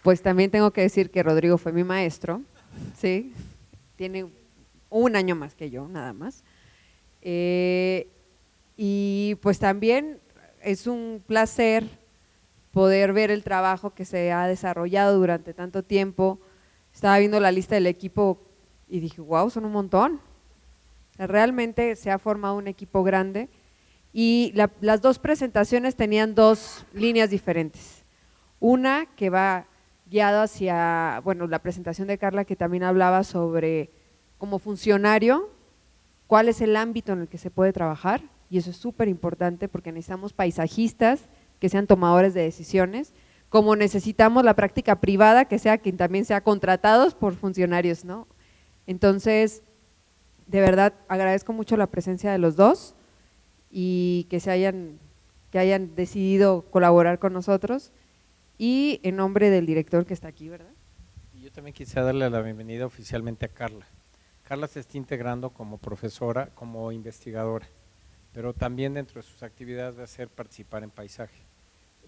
Pues también tengo que decir que Rodrigo fue mi maestro, ¿sí? Tiene un año más que yo, nada más. Y pues también es un placer poder ver el trabajo que se ha desarrollado durante tanto tiempo. Estaba viendo la lista del equipo y dije, wow, son un montón. Realmente se ha formado un equipo grande y las dos presentaciones tenían dos líneas diferentes. Una que va guiada hacia, bueno, la presentación de Carla que también hablaba sobre como funcionario, cuál es el ámbito en el que se puede trabajar, y eso es súper importante porque necesitamos paisajistas que sean tomadores de decisiones, como necesitamos la práctica privada que sea quien también sea contratados por funcionarios, ¿no? Entonces, de verdad agradezco mucho la presencia de los dos y que hayan decidido colaborar con nosotros, y en nombre del director que está aquí, ¿verdad? Y yo también quisiera darle la bienvenida oficialmente a Carla. Carla se está integrando como profesora, como investigadora, pero también dentro de sus actividades va a ser participar en paisaje,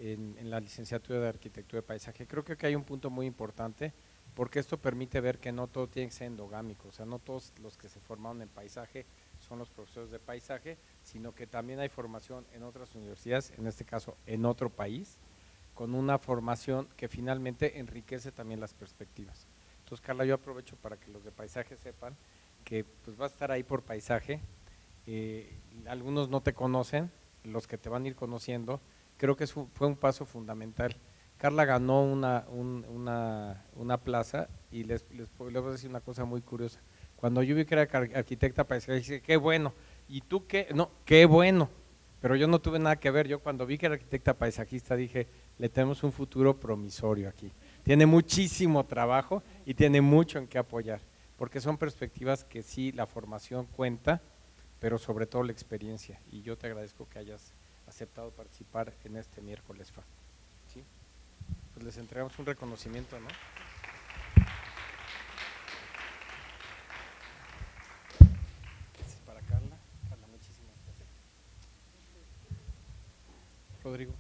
en la licenciatura de Arquitectura de Paisaje. Creo que aquí hay un punto muy importante, porque esto permite ver que no todo tiene que ser endogámico, o sea, no todos los que se formaron en paisaje son los profesores de paisaje, sino que también hay formación en otras universidades, en este caso en otro país, con una formación que finalmente enriquece también las perspectivas. Entonces, Carla, yo aprovecho para que los de paisaje sepan que pues vas a estar ahí por paisaje, algunos no te conocen, los que te van a ir conociendo, creo que fue un paso fundamental. Carla ganó una plaza y les voy a decir una cosa muy curiosa. Cuando yo vi que era arquitecta paisajista, dije, qué bueno, ¿y tú qué? No, qué bueno, pero yo no tuve nada que ver. Yo cuando vi que era arquitecta paisajista dije, le tenemos un futuro promisorio aquí. Tiene muchísimo trabajo y tiene mucho en qué apoyar, porque son perspectivas que sí, la formación cuenta, pero sobre todo la experiencia. Y yo te agradezco que hayas aceptado participar en este miércoles, Fa. ¿Sí? Pues les entregamos un reconocimiento, ¿no? Este es para Carla. Carla, muchísimas gracias. Rodrigo.